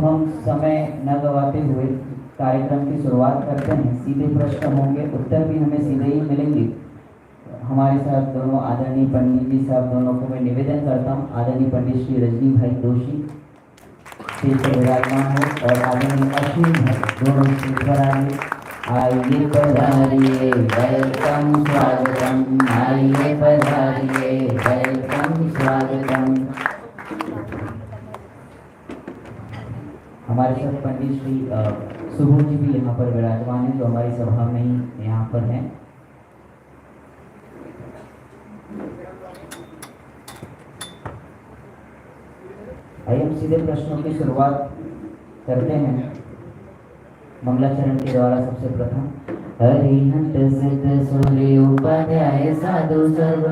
तो हम समय न गवाते हुए कार्यक्रम की शुरुआत करते हैं। सीधे प्रश्न होंगे, उत्तर भी हमें सीधे ही मिलेंगे। हमारे साथ दोनों आदरणीय पंडित जी साहब दोनों को मैं निवेदन करता हूँ, आदरणीय पंडित श्री रजनी भाई दोषी स्टेज पर विराजमान हो और आदरणीय अश्विन भाई दोनों स्टेज पर आइए। आइए पधारिए, वेलकम स्वागतम, आइए पधारिए, वेलकम स्वागतम। हमारे साथ पंडित श्री सुबोध जी भी यहाँ पर विराजमान हैं, जो हमारी सभा में ही यहाँ पर हैं। आइए हम सीधे प्रश्नों की शुरुआत करते हैं मंगलाचरण के द्वारा। सबसे प्रथम हरिहंत सिद्ध सूर्य उपाध्याय साधु सर्व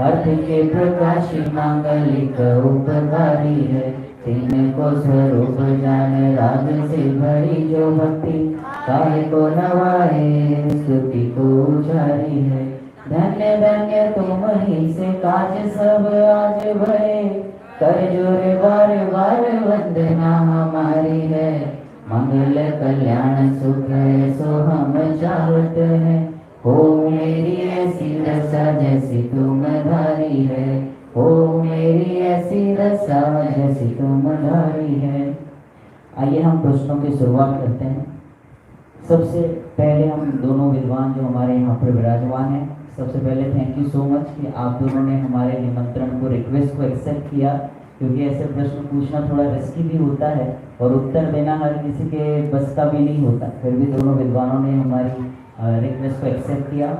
अर्थ के प्रकाशी मांगलिक उपकारी है। तीन को स्वरूप जान राग से भरी जो भक्ति, काहे को नवाए स्तुति को उचारी है। धन्य धन्य तुम ही से काज सब आज भये, कर जोरे बार बार वंदना हमारी है। मंगल कल्याण सुख है सो हम चाहते हैं, हो मेरी ऐसी दशा जैसी तुम धारी है, हो मेरी ऐसी दशा जैसी तुम धारी है। आइए हम प्रश्नों की शुरुआत करते हैं। सबसे पहले हम दोनों विद्वान जो हमारे यहाँ पर विराजमान हैं, सबसे पहले थैंक यू सो मच कि आप दोनों ने हमारे निमंत्रण को, रिक्वेस्ट को एक्सेप्ट किया, क्योंकि ऐसे प्रश्न पूछना थोड़ा रिस्की भी होता है और उत्तर देना हर किसी के बस का भी नहीं होता। फिर भी दोनों विद्वानों ने हमारी रिक्वेस्ट को एक्सेप्ट किया।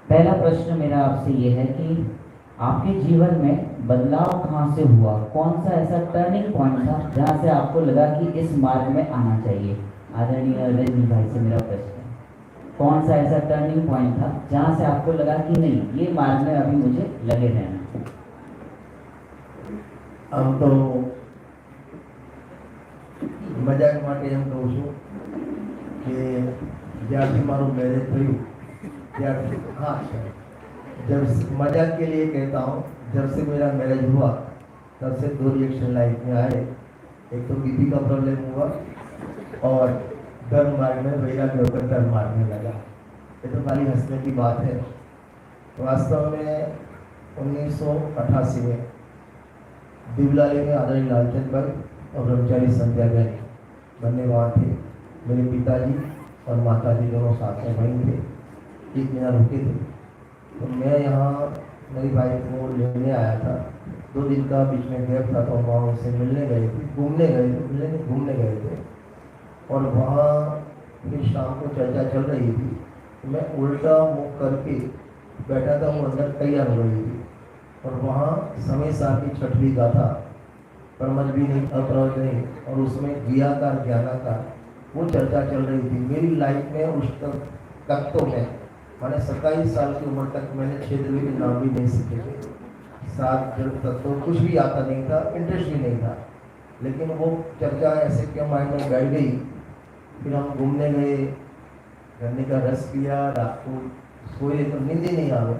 पहला प्रश्न मेरा आपसे ये है कि आपके जीवन में बदलाव कहाँ से हुआ? कौन सा ऐसा टर्निंग पॉइंट था जहाँ से आपको लगा कि इस मार्ग में आना चाहिए? आदरणीय रजनी भाई से मेरा प्रश्न है, कौन सा ऐसा टर्निंग पॉइंट था जहाँ से आपको लगा कि नहीं, ये मार्ग में अभी मुझे लगे रहना? આમ તો મજાક માટે એમ કહું છું કે જ્યારથી મારું મેરેજ થયું ત્યારથી, हाँ जब मजाक के लिए कहता हूँ, जब से मेरा मैरिज हुआ तब से दो रिएक्शन लाइफ में आए। एक तो बीपी का प्रॉब्लम हुआ और धर्म मार्ग में वैराग्य होकर धर्म मार्ग में लगा। ये तो खाली हंसने की बात है। वास्तव में 1988 में दिवलाली में आदरणीय लालचंद भाई और ब्रह्मचारी संध्या बहन बनने वहाँ थे। मेरे पिताजी और माताजी दोनों साथ में वहीं थे, एक महीना रुके थे। तो मैं यहाँ मेरी वाइफ को लेने आया था। 2 दिन का बीच में गैप था, तो वहाँ उनसे मिलने गए थे, घूमने गए थे। और वहाँ फिर शाम को चर्चा चल रही थी, तो मैं उल्टा मुख करके बैठा था, वो अंदर तैयार हो रही थी। और वहाँ समय सार की छठवीं गाथा, परमज भी नहीं अपरज नहीं, और उसमें ज्ञाकार ज्ञानाकार वो चर्चा चल रही थी। मेरी लाइफ में उस तक तो मैंने 27 साल की उम्र तक मैंने क्षेत्र के नाम भी नहीं सीखे थे। 7 तक तो कुछ भी आता नहीं था, इंटरेस्ट भी नहीं था। लेकिन वो चर्चा ऐसे क्या माइंड में बैठ गई। फिर हम घूमने गए, गन्ने का रस पिया, रात को सोए तो नींद ही नहीं आ गई।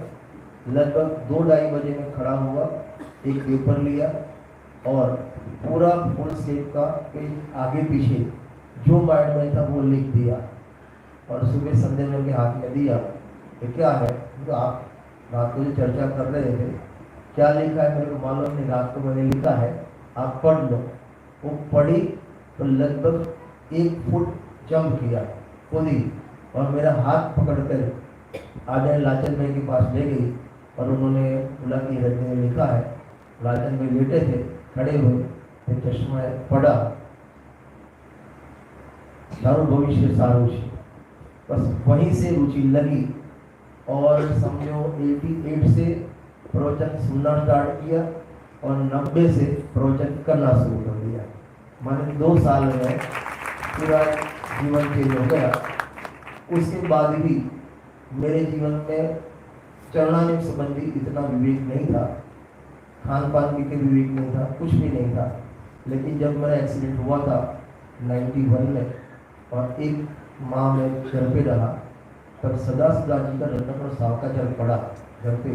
लगभग 2-2:30 बजे में खड़ा हुआ, एक पेपर लिया और पूरा फुल स्लेट का पेज आगे पीछे जो माइंड में था वो लिख दिया। और सुबह संध्या में हाथ में दिया, तो क्या है, तो आप रात को जो चर्चा कर रहे थे क्या लिखा है मेरे को मालूम नहीं, रात को मैंने लिखा है, आप पढ़ लो। वो पढ़ी तो लगभग 1 फुट जंप किया खुदी, और मेरा हाथ पकड़कर आदरणीय लालचंद भाई के पास ले गई और उन्होंने बोला कि रजनी ने लिखा है। लालचंद भाई लेटे थे, खड़े हुए, फिर चश्मा पड़ा, सारो भविष्य सारुषि। बस वहीं से रुचि लगी और समझो 88 से प्रवचन सुनना स्टार्ट किया और 90 से प्रवचन करना शुरू कर दिया। मैंने 2 साल में पूरा जीवन चेंज हो गया। उसके बाद भी मेरे जीवन में चरणाने संबंधी इतना विवेक नहीं था, खान पान भी के विवेक नहीं था, कुछ भी नहीं था। लेकिन जब मेरा एक्सीडेंट हुआ था 91 में और 1 माह में घर पे रहा, तब सदा जी का रत्न पर साव का जल पड़ा घर पे,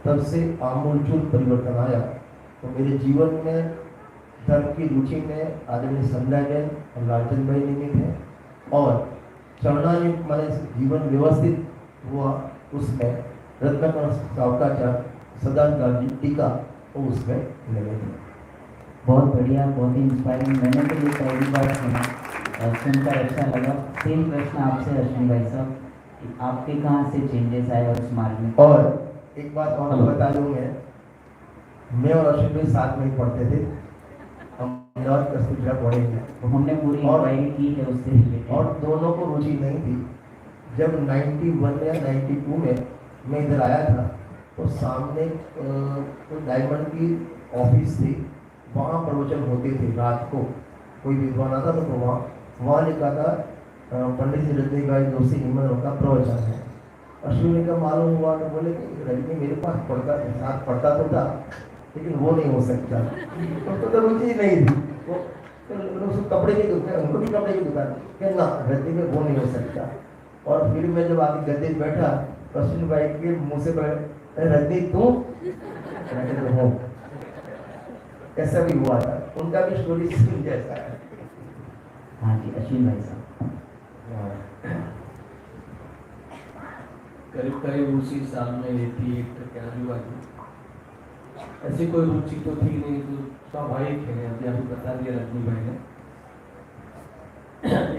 तब से आमूलचूल परिवर्तन आया। तो मेरे जीवन में धर्म की रुचि में आदरणीय संध्या जैन और लालचंद भाई निमित्त है, और चरणायुक्त माने जीवन व्यवस्थित हुआ उसमें रत्नाकर सावकाचार्य सदानंद गांधी टीका वो उसमें निमित्त है। बहुत बढ़िया, बहुत ही इंस्पायरिंग। मैंने तो ये पहली बार सुना और सुनकर अच्छा लगा। सेम प्रश्न आपसे अश्विन भाई साहब कि आपके कहाँ से चेंजेस आए और इस मार्ग में? और एक बात और बता दूं, मैं और अश्विन भाई साथ में ही पढ़ते थे, हम नॉर्थ कस्तूरबा पढ़े हैं, तो हमने पूरी इंक्वायरी की है उससे रिलेटेड। और दोनों को रुचि नहीं थी। जब 91 या 92 में मैं इधर आया था तो सामने तो डायमंड की ऑफिस थी, वहाँ प्रवचन होते थे रात को, कोई विद्वान आता था तो वहाँ लिखा था पंडित जी रजनी भाई जोशी हिम्मत का प्रवचन है। अश्विनी का मालूम हुआ तो बोले कि रजनी मेरे पास साथ पढ़ता तो था लेकिन वो नहीं हो सकता, तो रुचि नहीं थी। वो कपड़े की दुकान, उनको भी कपड़े की दुकान, कि ना रजनी में वो नहीं हो सकता। और फिर मैं जब आके गद्दे पे बैठा तो अश्विन भाई के मुँह से रजनी तू हो, ऐसा भी हुआ था। उनका भी स्टोरी सेम जैसा है। हाँ जी अश्विन भाई साहब। करीब उसी साल में 88 के आजू-बाजू, ऐसी कोई रुचि तो थी नहीं, तो स्वाभाविक है, अभी बता दिया रजनी भाई ने।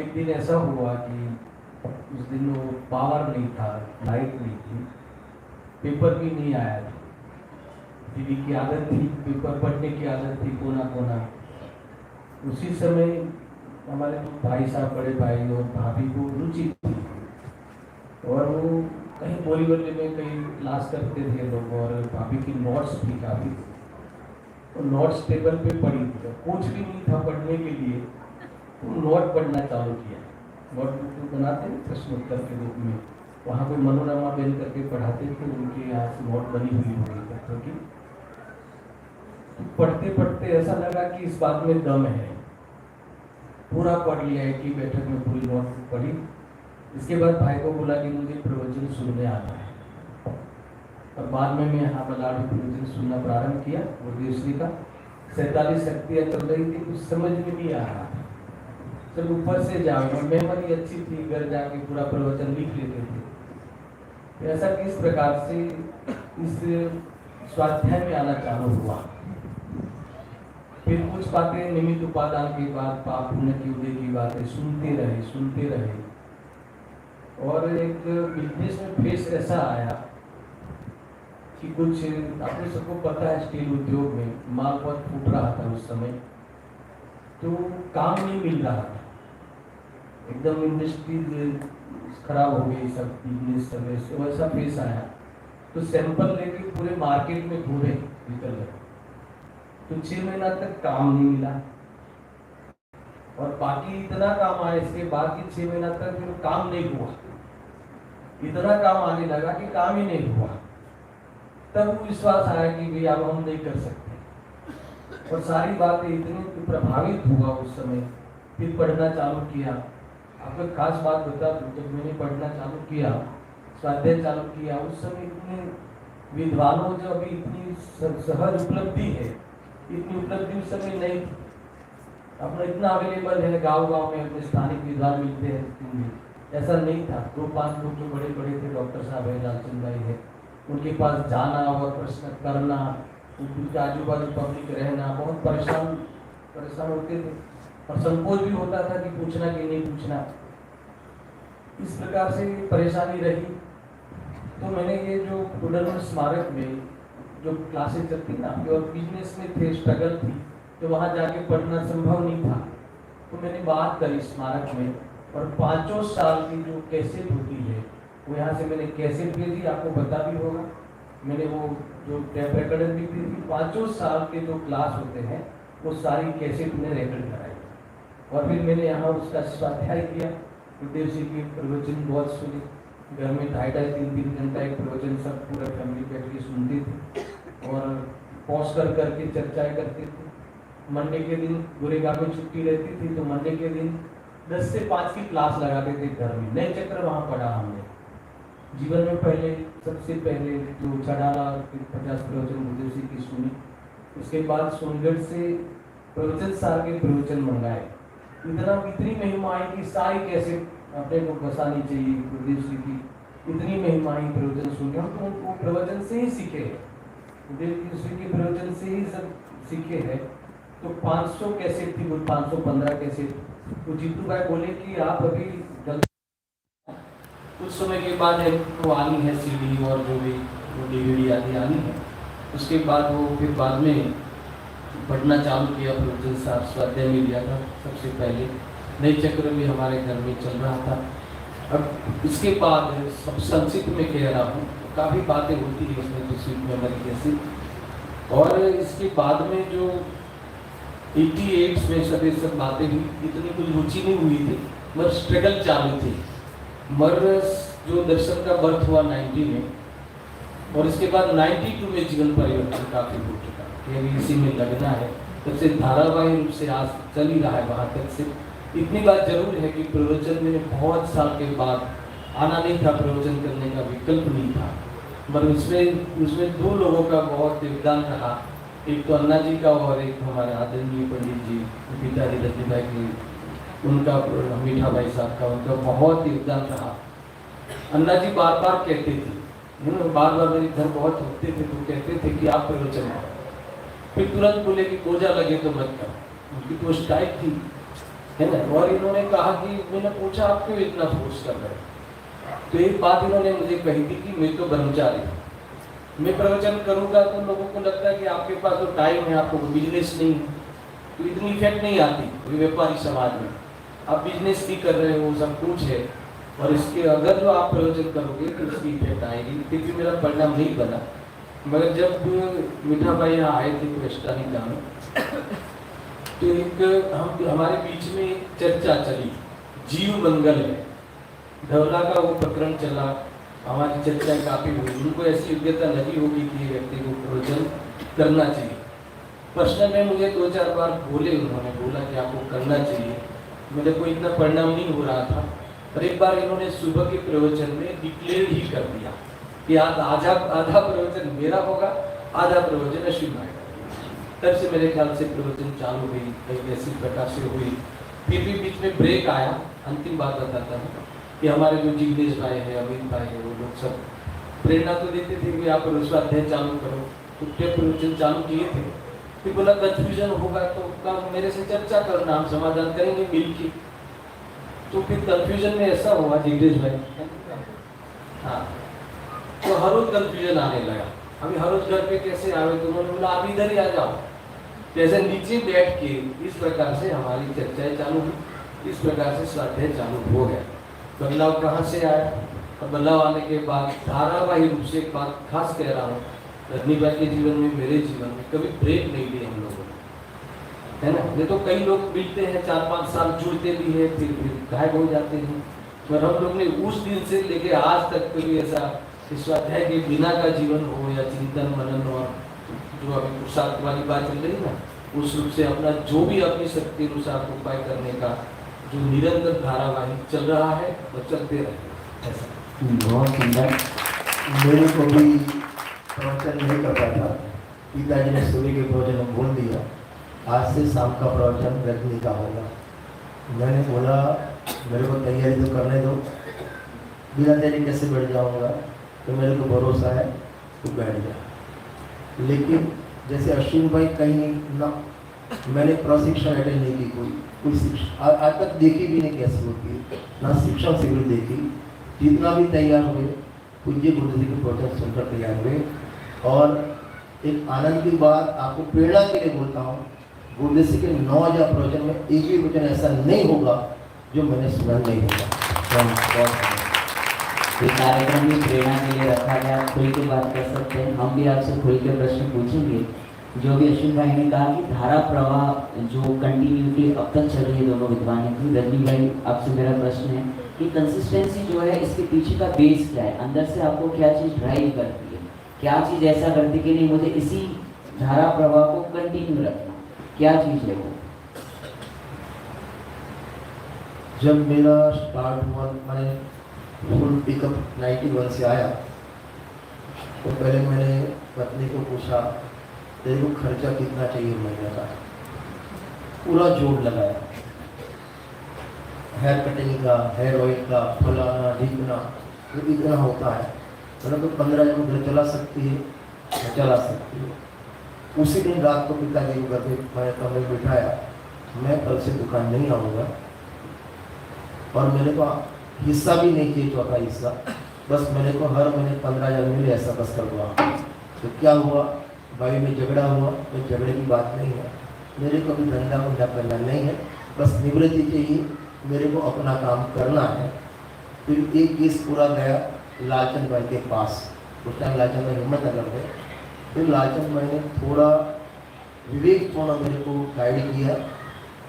एक दिन ऐसा हुआ कि उस दिन वो पावर नहीं था, लाइट नहीं थी, पेपर भी नहीं आया था। टीवी की आदत थी, पेपर पढ़ने की आदत थी कोना कोना। उसी समय हमारे भाई साहब, बड़े भाई और भाभी को रुचि थी, और वो कहीं बोलीवली में कहीं क्लास करते थे लोग, और भाभी की नोट्स भी काफ़ी, तो नोट्स टेबल पे पड़ी थी, कुछ भी नहीं था पढ़ने के लिए, तो नोट पढ़ना चालू किया। नोटबुक बनाते हैं प्रश्नोत्तर के रूप में, वहाँ पे मनोरमा बेन करके पढ़ाते थे, उनके यहाँ से नोट बनी हुई होगी तथ्यों की। पढ़ते पढ़ते ऐसा लगा कि इस बात में दम है, पूरा पढ़ लिया, एक ही बैठक में पूरी नोटबुक पढ़ी। इसके बाद भाई को बोला कि मुझे प्रवचन सुनने आता है, और बाद में मैं यहाँ बलाढ़ प्रवचन सुनना प्रारंभ किया। गुरुदेव का 47 शक्तियाँ चल रही थी, कुछ समझ में नहीं आ रहा था, सब ऊपर से जाओ, मेमोरी अच्छी थी, घर जाके पूरा प्रवचन लिख लेते थे। तो ऐसा किस प्रकार से इस स्वाध्याय में आना चालू हुआ। फिर कुछ बातें निमित्त उपादान के बाद पाप पुण्य की उदय की बातें सुनते रहे, और एक बिजनेस में फेस ऐसा आया कि कुछ, आपने सबको पता है स्टील उद्योग में माल बहुत फूट रहा था उस समय, तो काम नहीं मिल रहा था, एकदम इंडस्ट्री खराब हो गई, सब बिजनेस सब ऐसे वैसा फेस आया। तो सैंपल लेके पूरे मार्केट में घूमे निकल गए, तो 6 महीना तक काम नहीं मिला, और बाकी इतना काम आया इसके बाद कि 6 महीना तक फिर काम नहीं हुआ, इतना काम आने लगा कि काम ही नहीं हुआ। तब विश्वास आया कि भाई अब हम नहीं कर सकते, और सारी बातें इतनी प्रभावित हुआ उस समय। फिर पढ़ना चालू किया। आपको खास बात बता दूं, जब मैंने पढ़ना चालू किया, स्वाध्याय चालू किया, उस समय इतने विद्वानों जो अभी इतनी सहज उपलब्धि है, इतनी उपलब्धि उस समय नहीं थी। अपना इतना अवेलेबल है, गांव में अपने स्थानिक विद्वान मिलते हैं, ऐसा नहीं था। 2-5 लोग जो बड़े बड़े थे, डॉक्टर साहब है, लालचंद भाई है, उनके पास जाना और प्रश्न करना, उनके आजू बाजू पब्लिक रहना, बहुत परेशान होते थे, और संकोच भी होता था कि पूछना कि नहीं पूछना। इस प्रकार से परेशानी रही। तो मैंने ये जो पुनर्वन स्मारक में जो क्लासेस चलती ना, और बिजनेस में थे, स्ट्रगल थी, तो वहाँ जाके पढ़ना संभव नहीं था, तो मैंने बात करी स्मारक में, और 5 साल की जो कैसेट होती है वो यहाँ से मैंने कैसेट भेजी, आपको पता भी होगा। मैंने वो जो टैप रिकॉर्डर भी दी थी, 5 साल के जो क्लास होते हैं वो सारी कैसेट में रिकॉर्ड कराई, और फिर मैंने यहाँ उसका स्वाध्याय किया। गुरुदेव जी की प्रवचन बहुत सुनी, घर में 2.5-3 घंटा एक प्रवचन सब पूरा फैमिली बैठ के सुनते थे, और पॉज करके चर्चाएं करते थे। मंडे के दिन गुरेगा में छुट्टी रहती थी, तो मंडे के दिन 10 से 5 की क्लास लगाते थे घर में। नए चक्र वहाँ पढ़ा हमने। जीवन में सबसे पहले जो चढ़ाला 50 प्रवचन गुरुदेव जी की सुनी। उसके बाद सोनगढ़ से प्रवचन सार के प्रवचन मंगाए, इतनी महिमा आई कि सारी कैसे अपने को बसानी चाहिए। गुरुदेव श्री की इतनी महिमा आई प्रवचन सुने, हम तो वो प्रवचन से ही सीखे हैं, गुरुदेव श्री के प्रवचन से ही सब सीखे हैं। तो 500 कैसेट थी, वो 515 कैसेट। तो जीतू भाई बोले कि आप अभी कुछ समय के बाद है वो आनी है सीडी और जो भी DVD आदि आनी है, उसके बाद वो फिर बाद में पढ़ना चालू किया। प्रवचन साहब स्वाध्याय में लिया था सबसे पहले, नए चक्र भी हमारे घर में चल रहा था। अब इसके बाद सब संक्षिप्त में कह रहा हूँ, काफ़ी बातें होती है इसमें तो स्वीट मेमोरी कैसे। और इसके बाद में जो 88 में सब बातें हुई, इतनी कुछ रुचि नहीं हुई थी, मगर स्ट्रगल चालू थी। मगर जो दर्शन का बर्थ हुआ 90 में, और इसके बाद 92 में जीवन परिवर्तन काफ़ी हो चुका है, ये इसी में लगना है। तब से धारावाहिक रूप से आज चल ही रहा है वहाँ तक से। इतनी बात जरूर है कि प्रवचन में बहुत साल के बाद आना नहीं था, प्रवचन करने का विकल्प नहीं था, मगर उसमें 2 लोगों का बहुत योगदान रहा। एक तो अन्ना जी का और एक हमारे आदरणीय पंडित जी पिताजी रजनी भाई की, उनका मीठा भाई साहब का, उनका बहुत योगदान रहा। अन्ना जी बार बार कहते थे, बार बार मेरे घर बहुत होते थे तो कहते थे कि आप प्रवचन करो, फिर तुरंत बोले कि कोजा लगे तो मत करो। उनकी तो स्टाइल थी, है ना। और इन्होंने कहा कि मैंने पूछा आप क्यों इतना फोर्स कर रहे हैं, तो एक बात इन्होंने मुझे कही थी कि मैं तो ब्रह्मचारी हूँ, मैं प्रवचन करूँगा तो लोगों को लगता है कि आपके पास तो टाइम है, आपको बिजनेस नहीं है, तो इतनी इफेक्ट नहीं आती व्यापारी समाज में। आप बिजनेस भी कर रहे हो, सब कुछ है, और इसके अगर जो आप प्रवचन करोगे तो इसकी इफेक्ट आएगी। क्योंकि मेरा परिणाम नहीं बना, मगर जब मीठा भाई यहाँ आए थे क्वेस्टानिका में, तो एक हमारे बीच में एक चर्चा चली, जीव मंगल है, धवला का वो प्रकरण चला, हमारी चर्चा काफ़ी हुई। उनको ऐसी योग्यता लगी होगी कि व्यक्ति को प्रवचन करना चाहिए। पर्सनल में मुझे 2-4 बार बोले, उन्होंने बोला कि आपको करना चाहिए, मेरे को इतना परिणाम नहीं हो रहा था। और एक बार इन्होंने सुबह के प्रवचन में डिक्लेयर ही कर दिया कि आज आधा प्रवचन मेरा होगा, आधा प्रवचन अश्विन भाई का। तब से मेरे ख्याल से प्रवचन चालू हुई, कई ऐसी प्रकार से हुई। फिर भी बीच में ब्रेक आया। अंतिम बात बताता हूँ कि हमारे जो जिग्नेश भाई है, अमित भाई है, वो लोग सब प्रेरणा तो देते थे कि आप स्वाध्याय चालू करो, तो प्रवचन चालू किए थे। फिर बोला कंफ्यूजन होगा तो कल मेरे से चर्चा करना, हम समाधान करेंगे मिलके। तो फिर कंफ्यूजन में ऐसा हुआ जिग्नेश भाई, हाँ, तो हर रोज कंफ्यूजन आने लगा। अभी हर रोज घर पे कैसे आवे, तो उन्होंने बोला आप इधर ही आ जाओ। जैसे नीचे बैठ के इस प्रकार से हमारी चर्चाएं चालू हुई, इस प्रकार से स्वाध्याय चालू हो गया। बदलाव कहाँ से आया, और बदलाव आने के बाद धारावाहिक रूप से एक बात खास कह रहा हूँ, रजनी भाई के जीवन में, मेरे जीवन में कभी ब्रेक नहीं लिए हम लोगों ने, है ना। ये तो कई लोग मिलते हैं, 4-5 साल जुड़ते भी हैं, फिर गायब हो जाते हैं। पर हम लोग ने उस दिन से लेके आज तक कभी ऐसा स्वाध्याय के बिना का जीवन हो, या चिंतन मनन, और जो अभी पुरुषार्थ वाली बात चल रही ना, उस रूप से अपना जो भी अपनी शक्ति अनुसार उपाय करने का जो निरंतर धारावाहिक चल रहा है वो चलते रहे। ऐसा बहुत सुंदर। मेरे को भी प्रवचन नहीं करता था, पिताजी ने सूर्य के प्रवचन में बोल दिया आज से शाम का प्रवचन रजनी का होगा। मैंने बोला मेरे को तैयारी तो करने दो, बिना तैयारी कैसे बैठ जाऊंगा, तो मेरे को भरोसा है तो बैठ जा। लेकिन जैसे अश्विन भाई कहीं ना, मैंने प्रशिक्षण अटेंड नहीं की, कोई शिक्षा आज तक देखी भी नहीं कैसी होती है, ना शिक्षण शिविर देखी। जितना भी तैयार हुए पूज्य गुरुदेव जी के प्रवचन सुनकर तैयार हुए। और एक आनंद की बात आपको प्रेरणा के लिए बोलता हूँ, गुरुदेव जी के 9,000 प्रवचन में एक भी प्रवचन ऐसा नहीं होगा जो मैंने सुना नहीं होगा। ये कार्यक्रम भी प्रेरणा के लिए रखा गया, खुल के बात कर सकते हैं। हम भी आपसे खुल के प्रश्न पूछेंगे। जो भी अश्विन भाई ने कहा कि धारा प्रवाह जो कंटिन्यूटी अब तक चल रही है दोनों विद्वानों की, रजनी भाई आपसे मेरा प्रश्न है कि कंसिस्टेंसी जो है इसके पीछे का बेस क्या है, अंदर से आपको क्या चीज़ ड्राइव करती है, क्या चीज़ ऐसा करती कि नहीं मुझे इसी धारा प्रवाह को कंटिन्यू रखना, क्या चीज़ है वो? जब मेरा स्टार्ट हुआ, मैंने फुल पिकअप 91 से आया, तो पहले मैंने पत्नी को पूछा तेरे को खर्चा कितना चाहिए महीने का, पूरा जोड़ लगाया, हेयर कटिंग का, हेयर ऑयल का, फलाना ढीकना, तो इतना होता है। मतलब तो 15 जन घर चला सकती है, तो चला सकती है। उसी दिन रात को पिताजी को घर पे मैंने कमरे में बिठाया, मैं कल से दुकान नहीं आऊँगा और मेरे को हिस्सा भी नहीं चाहिए, चौथा हिस्सा, बस मेरे को हर महीने 15,000 मिले, ऐसा बस कर दो आप। तो क्या हुआ, भाई में झगड़ा हुआ, तो झगड़े की बात नहीं है, मेरे को भी धंधा वंधा करना नहीं है, बस निवृत्ति चाहिए, मेरे को अपना काम करना है। फिर एक केस पूरा गया लालचंद भाई के पास, उस टाइम लालचंद भाई हिम्मत नगर में। फिर लालचंद भाई ने थोड़ा विवेकपूर्ण मेरे को गाइड किया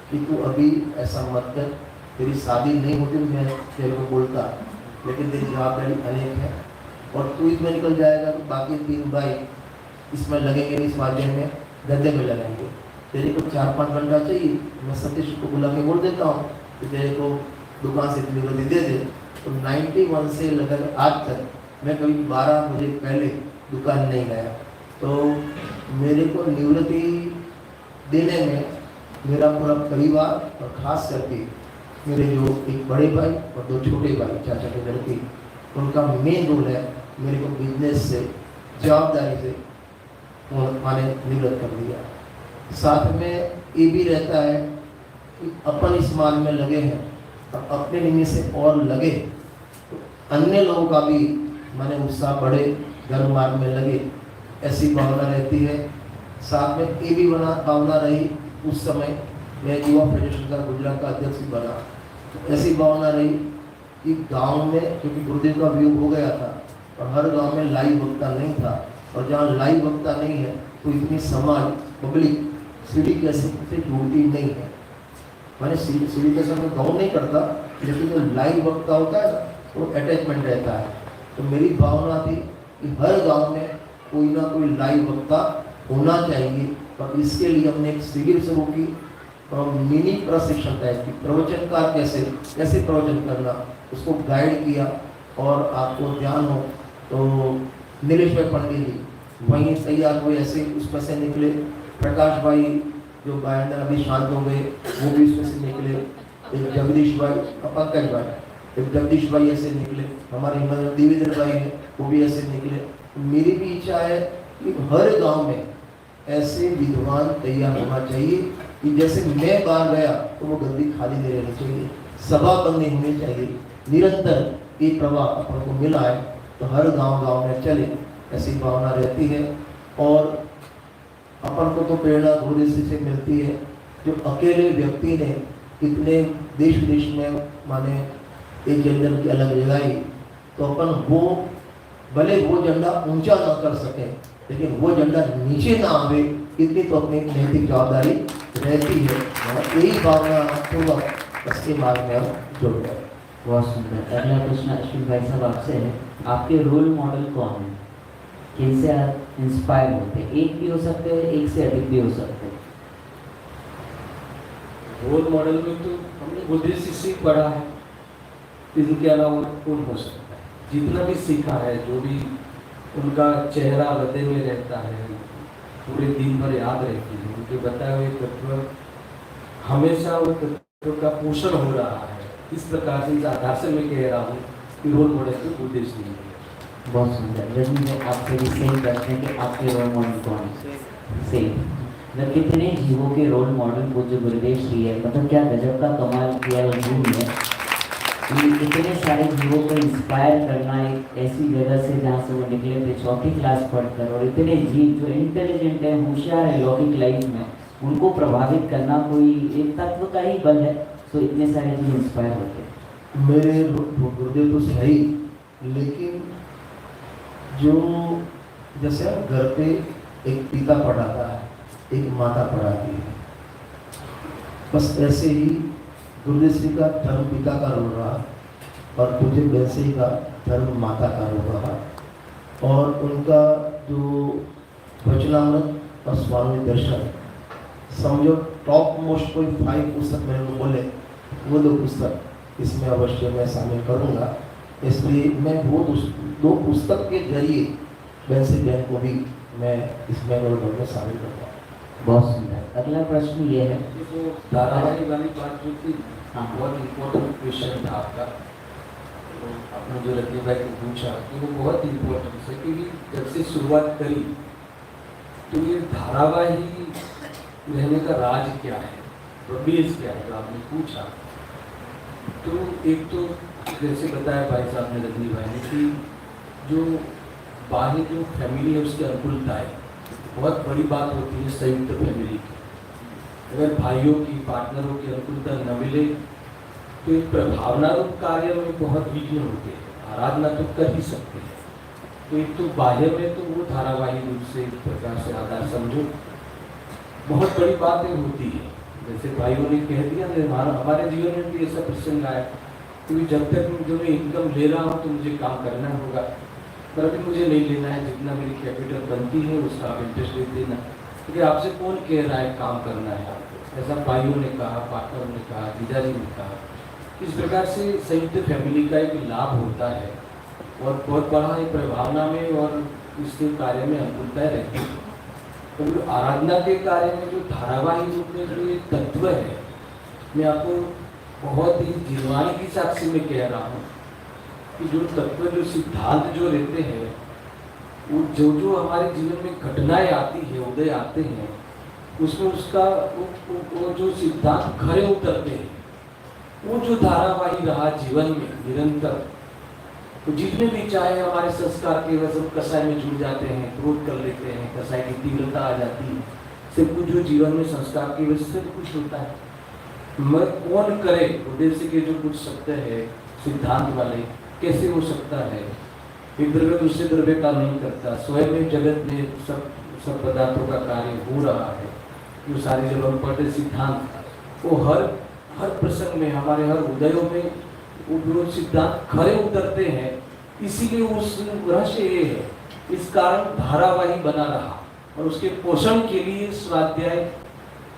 कि तू अभी ऐसा मत कर, तेरी शादी नहीं होती तो मैं तेरे को बोलता, लेकिन तेरी जवाबदारी अनेक है और तू इसमें निकल जाएगा तो बाकी 3 भाई इसमें लगेंगे, इस माध्यम में धंधे में लगाएंगे। तेरे को 4-5 घंटा चाहिए, मैं सतीश को बुला के बोल देता हूँ कि तेरे को दुकान से निवृत्ति दे दे। तो 91 से लगकर आज तक मैं कभी 12 बजे पहले दुकान नहीं गया। तो मेरे को निवृत्ति देने में मेरा पूरा परिवार और ख़ास करके मेरे जो एक बड़े भाई और 2 छोटे भाई चाचा के लड़के, उनका मेन रोल है मेरे को बिजनेस से, जवाबदारी से माने निवृत्त कर दिया। साथ में ये भी रहता है कि अपन इस मान में लगे हैं, अब अपने निमित्त से और लगे तो अन्य लोगों का भी माने उत्साह बढ़े, धर्म मार्ग में लगे, ऐसी भावना रहती है। साथ में ये भी भावना रही, उस समय मैं युवा फेडरेशन का गुजरात का अध्यक्ष भी बना, तो ऐसी भावना रही कि गांव में, क्योंकि गुरुदेव का वियोग हो गया था और हर गांव में लाइव वक्ता नहीं था, और जहाँ लाइव वक्ता नहीं है तो इतनी समाज पब्लिक सीढ़ी कैसे से जुड़ती नहीं है। मैंने सीढ़ी कैसे में गाँव नहीं करता, लेकिन जो लाइव वक्ता होता है तो अटैचमेंट रहता है। तो मेरी भावना थी कि हर गांव में कोई ना कोई लाइव वक्ता होना चाहिए, और इसके लिए हमने एक शिविर शुरू की और मिनी प्रशिक्षण टाइप की, प्रवचनकार कैसे प्रवचन करना, उसको गाइड किया। और आपको ध्यान हो तो नीलेश भाई पंडित जी वहीं तैयार हुए, ऐसे उसमें से निकले। प्रकाश भाई जो गायन अभी शांत हो गए, वो भी उसमें से निकले। एक जगदीश भाई, पंकज भाई, एक जगदीश भाई ऐसे निकले। हमारे देवेंद्र भाई है, वो भी ऐसे निकले। मेरी भी इच्छा है कि हर गांव में ऐसे विद्वान तैयार होना चाहिए कि जैसे मैं बाहर गया तो वो गद्दी खाली नहीं रहनी चाहिए, सभा बंद नहीं होनी चाहिए, निरंतर ये प्रवाह अपन को मिला है तो हर गांव में चले, ऐसी भावना रहती है। और अपन को तो प्रेरणा गुरुदेव से मिलती है, जो अकेले व्यक्ति ने इतने देश विदेश में माने एक झंडे की अलग जगाई, तो अपन वो भले वो झंडा ऊंचा ना कर सके, लेकिन वो झंडा नीचे ना आवे, इतनी तो अपनी नैतिक जवाबदारी रहती है। और यही भावना पूर्वक इसके मार्ग में हम जुड़ गए। बहुत सुंदर। अगला प्रश्न अश्विन भाई साहब आपसे है, आपके रोल मॉडल कौन है, किनसे आप इंस्पायर होते हैं? एक भी हो सकते हैं, एक से अधिक भी हो सकते हैं। रोल मॉडल में तो हमने गुरुदेव से सीख पढ़ा है, इनके अलावा कौन हो सकता है? जितना भी सीखा है, जो भी उनका चेहरा हृदय में रहता है, पूरे दिन भर याद रहती है, उनके बताए हुए तत्व हमेशा वो तत्व का पोषण हो रहा है। इस प्रकार से, इस आधार से मैं कह रहा हूँ कि रोल मॉडल के उद्देश्य नहीं है। बहुत सुंदर। रजनी में आपके भी सेम प्रश्न है कि आपके रोल मॉडल कौन है? सेम। मतलब कितने जीवों के रोल मॉडल को जो गुरुदेव श्री है, मतलब क्या गजब का कमाल किया है उन्होंने कि इतने सारे जीवों को इंस्पायर करना, एक ऐसी जगह से जहाँ से वो निकले थे 4th क्लास पढ़कर, और इतने जीव जो इंटेलिजेंट है, होशियार है लौकिक लाइफ में, उनको प्रभावित करना कोई एक तत्व का ही बल है। तो इतने सारे जीव इंस्पायर होते हैं। मेरे गुरुदेव तो सही, लेकिन जो जैसे घर पे एक पिता पढ़ाता है, एक माता पढ़ाती है, बस ऐसे ही गुरुदेव श्री का धर्म पिता का रोल रहा और पूज्य बेंसी का धर्म माता का रोल रहा। और उनका जो वचनामृत और स्वामी दर्शन, समझो टॉप मोस्ट कोई 5 पुस्तक मेरे को बोले, वो 2 पुस्तक इसमें अवश्य मैं शामिल करूँगा। इसलिए मैं वो 2 पुस्तक के जरिए बेंसी बहन को भी मैं इसमें रोल में शामिल करूँगा। बहुत सुंदर। अगला प्रश्न ये है, वो धारावाहिक वाली बात जो थी, हाँ। बहुत इम्पोर्टेंट क्वेश्चन था आपका। तो आपने जो रतन भाई को पूछा कि वो बहुत इम्पोर्टेंट है, क्योंकि जब से शुरुआत करी तो ये धारावाहिक रहने का राज क्या है, बेस क्या है, तो आपने पूछा। तो एक तो जैसे बताया भाई साहब ने, रजनी भाई ने, कि जो बाहर जो फैमिली है उसकी अनुकूलता है, बहुत बड़ी बात होती है संयुक्त फैमिली की। अगर भाइयों की, पार्टनरों की अनुकूलता न मिले तो एक प्रभावनात्मक कार्य में बहुत विघ्न होते हैं, आराधना तो कर ही सकते हैं। तो एक तो बाह्य में तो वो धारावाहिक रूप से एक प्रकार से आधार समझो, बहुत बड़ी बातें होती है। जैसे भाइयों ने कह दिया, हमारे जीवन में भी ऐसा प्रसंग आया, क्योंकि जब तक जो मैं इनकम ले रहा हूँ तो मुझे काम करना होगा, पर अभी मुझे नहीं लेना है, जितना मेरी कैपिटल बनती है उसका आप इंटरेस्ट दे देना, क्योंकि आपसे कौन कह रहा है काम करना है आपको। ऐसा भाइयों ने कहा, पार्टनर ने कहा, जीजाजी ने कहा। इस प्रकार से संयुक्त फैमिली का एक लाभ होता है और बहुत बड़ा एक प्रभावना में और इसके कार्य में अनुकूलता रहती है। तो आराधना के कार्य में जो धारावाहिक रूप में जो ये तत्व है, मैं आपको बहुत ही जीवानी की साक्षी में कह रहा हूँ कि जो तत्व, जो सिद्धांत जो रहते हैं, वो जो हमारे जीवन में घटनाएं आती है, उदय आते हैं, उसमें उसका वो जो सिद्धांत खरे उतरते हैं। वो जो धारावाही रहा जीवन में निरंतर, तो जितने भी चाहे हमारे संस्कार के वजह से कसाई में जुड़ जाते हैं, क्रोध कर लेते हैं, कसाई की तीव्रता आ जाती है, सब कुछ जो जीवन में संस्कार की वजह से कुछ होता है। मैं कौन करे उद्देश्य के जो कुछ सत्य है सिद्धांत वाले, कैसे हो सकता है? एक द्रव्य दूसरे द्रव्य का नहीं करता, स्वयं में जगत में सब पदार्थों का कार्य हो रहा है। जो सारे जब हम पढ़ते सिद्धांत, वो हर प्रसंग में, हमारे हर उदयों में वो सिद्धांत खरे उतरते हैं। इसीलिए उस रहस्य ये है, इस कारण धारावाही बना रहा और उसके पोषण के लिए स्वाध्याय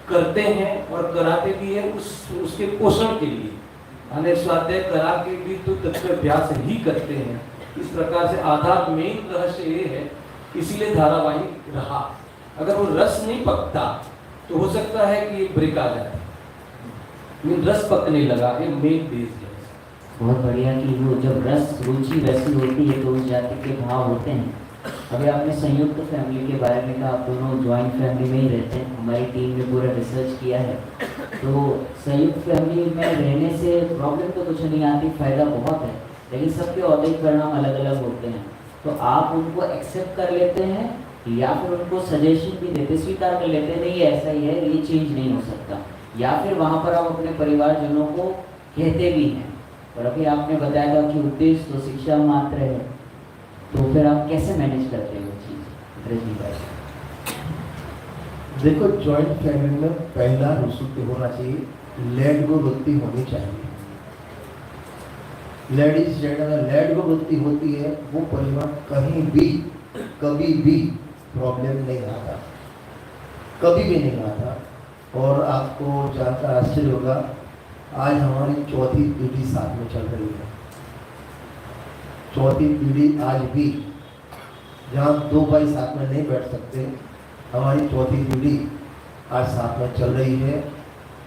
करते हैं और कराते भी है, उसके पोषण के लिए। हमें स्वाध्याय करा के भी तो तत्व अभ्यास ही करते हैं। इस प्रकार से आधार मेन रहस्य ये है, इसीलिए धारावाहिक रहा। अगर वो रस नहीं पकता तो हो सकता है कि ये ब्रेक आ जाए, लेकिन रस पकने लगा, ये मेन बेस है। बहुत बढ़िया कि वो जब रुचि वैसी होती है तो उस जाति के भाव होते हैं। अभी आपने संयुक्त फैमिली के बारे में कहा, आप दोनों ज्वाइंट फैमिली में ही रहते हैं। हमारी टीम ने पूरा रिसर्च किया है, तो संयुक्त फैमिली में रहने से प्रॉब्लम तो कुछ नहीं आती, फायदा बहुत है, लेकिन सबके औद्योगिक परिणाम अलग अलग होते हैं। तो आप उनको एक्सेप्ट कर लेते हैं या फिर उनको सजेशन भी देते, स्वीकार कर लेते हैं, नहीं ऐसा ही है, ये चेंज नहीं हो सकता, या फिर वहाँ पर आप अपने परिवारजनों को कहते भी हैं। और अभी आपने बताया था कि उद्देश्य तो शिक्षा मात्र है, तो फिर आप कैसे मैनेज करते हैं वो चीज़? रजनी भाई देखो, जॉइंट फैमिली में पहला रुसूख होना चाहिए, लेट गो वृत्ति होनी चाहिए। लेडीज जेंडर लेट गो वृत्ति होती है, वो परिवार कहीं भी कभी भी प्रॉब्लम नहीं आता, कभी भी नहीं आता। और आपको जानकर आश्चर्य होगा, आज हमारी चौथी पीढ़ी साथ में चल रही है। चौथी पीढ़ी आज भी, जहाँ दो भाई साथ में नहीं बैठ सकते, हमारी चौथी पीढ़ी आज साथ में चल रही है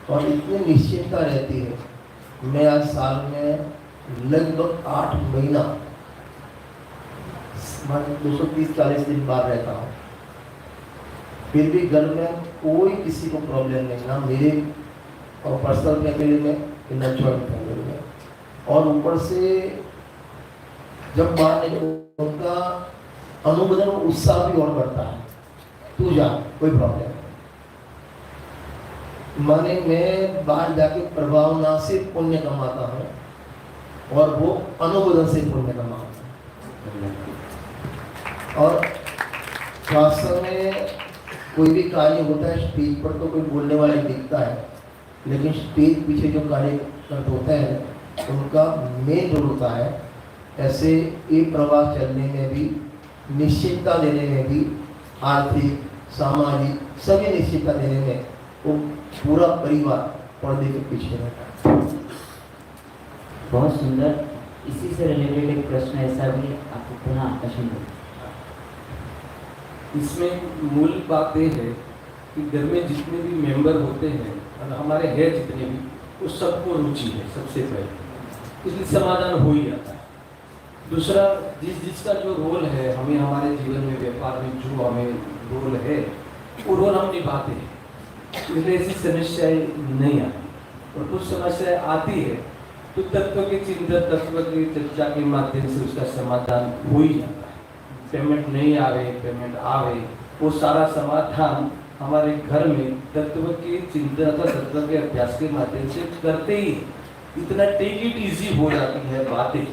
और इतनी निश्चिंतता रहती है। मैं आज साल में लगभग 8 महीना 230-40 दिन बाहर रहता हूँ, फिर भी घर में कोई किसी को प्रॉब्लम नहीं, ना मेरे और पर्सनल फैमिली में, ना जॉइंट फैमिली में। और ऊपर से जब बाहर निकलो, उनका अनुमोदन उत्साह भी और बढ़ता है, तू जा, कोई प्रॉब्लम नहीं। माने मैं बाहर जाके प्रभावना से पुण्य कमाता हूँ और वो अनुमोदन से पुण्य कमाता है। और शास्त्र में कोई भी कार्य होता है, स्टेज पर तो कोई बोलने वाला दिखता है, लेकिन स्टेज पीछे जो कार्यकर्ता होते हैं उनका मेन रोल होता है। ऐसे एक प्रवाह चलने में भी, निश्चितता देने में भी, आर्थिक सामाजिक सभी निश्चितता देने में वो पूरा परिवार पर्दे के पीछे रहता है। बहुत सुंदर। इसी से रिलेटेड एक प्रश्न ऐसा भी है, आपको पुनः आकर्षण। इसमें मूल बात यह है कि घर में जितने भी मेंबर होते हैं और हमारे हैं जितने भी, उस सबको रुचि है सबसे पहले, इसलिए समाधान हो ही जाता है। दूसरा, जिसका जो रोल है हमें हमारे जीवन में, व्यापार में जो हमें रोल है, वो रोल हम निभाते हैं, इसलिए ऐसी समस्याएं नहीं आती। और कुछ समस्याएं आती है तो तत्व के चिंतन, तत्व की चर्चा के माध्यम से उसका समाधान हो ही जाता है। पेमेंट नहीं आवे, पेमेंट आवे, वो सारा समाधान हमारे घर में तत्व के चिंतन अथवा तत्व के अभ्यास के माध्यम से करते ही इतना टेक इट इजी हो जाती है बातें।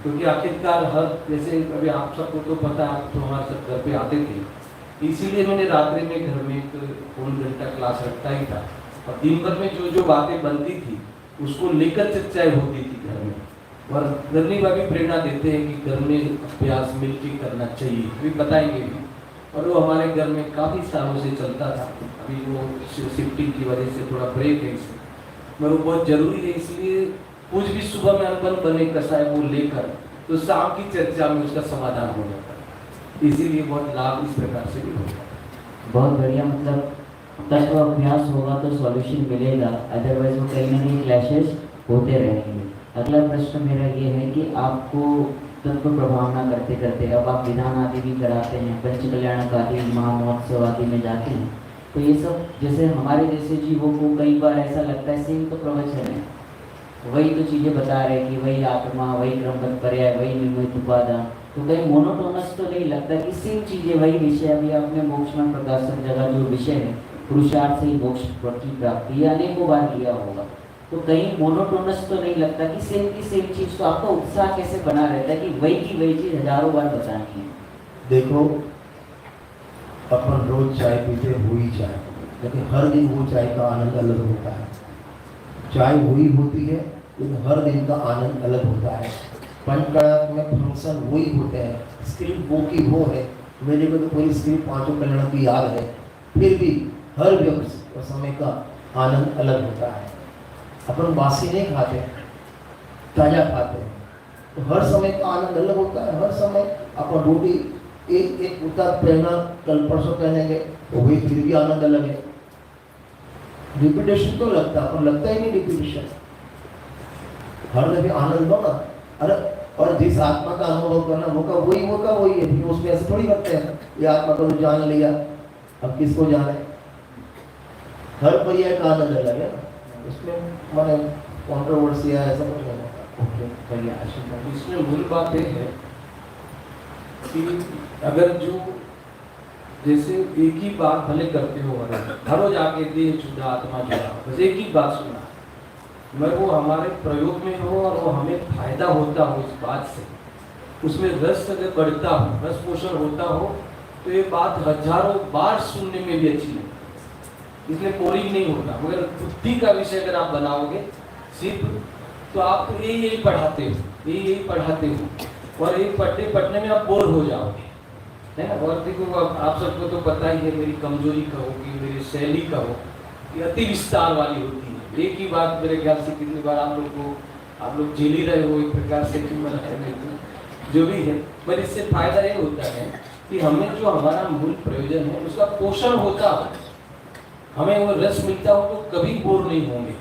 क्योंकि आखिरकार हर, जैसे अभी आप सबको तो पता है, तो हमारे सब घर पे आते थे, इसीलिए मैंने रात्रि में घर में एक फोन घंटा क्लास रखता ही था, और दिन भर में जो जो बातें बनती थी उसको लेकर चर्चाएं होती थी घर में। और गरनी भाभी प्रेरणा देते हैं कि घर में अभ्यास मिलकर करना चाहिए, अभी बताएंगे भी। और वो हमारे घर में काफ़ी सालों से चलता था, अभी वो शिफ्टिंग की वजह से थोड़ा ब्रेक है इसमें, मगर वो बहुत जरूरी है। इसलिए कुछ भी सुबह में अनबन बने कसाय वो लेकर, तो शाम की चर्चा में उसका समाधान हो जाता है। इसीलिए बहुत लाभ इस प्रकार से भी होता है। बहुत बढ़िया, मतलब तत्व अभ्यास होगा तो सॉल्यूशन मिलेगा, अदरवाइज वो कहीं ना कहीं क्लैशेस होते रहेंगे। अगला प्रश्न मेरा ये है कि आपको तत्व प्रभावना करते करते अब आप विधान आदि भी कराते हैं, पंच कल्याणक आदि, महामहोत्सव आदि में जाते हैं, तो ये सब जैसे हमारे जैसे जीवों को कई बार ऐसा लगता है सेम तो प्रवचन है, वही तो चीज़ें बता रहे हैं कि वही आत्मा, वही क्रमबद्ध पर्याय, वही निमित्त उपादान, तो कहीं मोनोटोनस तो नहीं लगता कि सेम चीज़ें वही विषय। अभी आपने मोक्ष में प्रकाशक जगह जो विषय है पुरुषार्थ से ही मोक्ष की प्राप्ति, ये अनेकों बार लिया होगा, तो कहीं मोनोटोनस तो नहीं लगता कि सेम की सेम चीज़, तो आपका उत्साह कैसे बना रहता है कि वही की वही चीज़ हजारों बार बतानी है? देखो, अपन रोज चाय पीते हुई चाय, लेकिन हर दिन वो चाय का आनंद अलग होता है। चाय वही होती है लेकिन हर दिन का आनंद अलग होता है। पंचकर्म में फंक्शन वही होते हैं, स्क्रिप्ट वो की वो है, मेरे को तो पूरी स्क्रिप्ट पांचों कल्याण की याद है, फिर भी हर व्यक्ति और समय का आनंद अलग होता है। अपन बासी नहीं खाते, ताजा खाते हैं, तो हर समय का आनंद अलग होता है। हर समय अपन रोटी एक एक कुर्ता पहना, कल परसों पहनेंगे तो वही फिर भी आनंद अलग है। रिपीटेशन तो लगता है, पर लगता ही नहीं रिपीटेशन, हर दफे आनंद हो ना। अरे, और जिस आत्मा का अनुभव करना होगा वही है, फिर उसमें ऐसे थोड़ी करते हैं ये आत्मा को तो जान लिया, अब किसको जाने। हर पर्याय का आनंद अलग है, उसमें माने कॉन्ट्रोवर्सी है ऐसा कुछ नहीं होता। ओके, बढ़िया। इसमें मूल बात यह है कि अगर जो जैसे एक ही बात भले करते हो, हर रोज आके देह जुदा आत्मा जुदा, बस एक ही बात सुना, मगर वो हमारे प्रयोग में हो और वो हमें फायदा होता हो इस बात से, उसमें रस अगर बढ़ता हो, रस पोषण होता हो, तो ये बात हजारों बार सुनने में भी अच्छी लगती है, इसलिए बोरिंग नहीं होता। मगर बुद्धि का विषय अगर आप बनाओगे सिर्फ, तो आप तो यही पढ़ाते हो, यही पढ़ाते हो, और एक पढ़ने में आप बोर हो जाओगे, है ना। और देखो, आप सबको तो पता ही है, मेरी कमजोरी कहो कि मेरी शैली कहो, ये अति विस्तार वाली होती है। एक ही बात मेरे ख्याल से कितनी बार आप लोग झेल ही रहे हो एक प्रकार से, जो भी है। पर इससे फायदा ये होता है कि हमें जो हमारा मूल प्रयोजन है उसका पोषण होता हो, हमें वो रस मिलता हो, तो कभी बोर नहीं होंगे।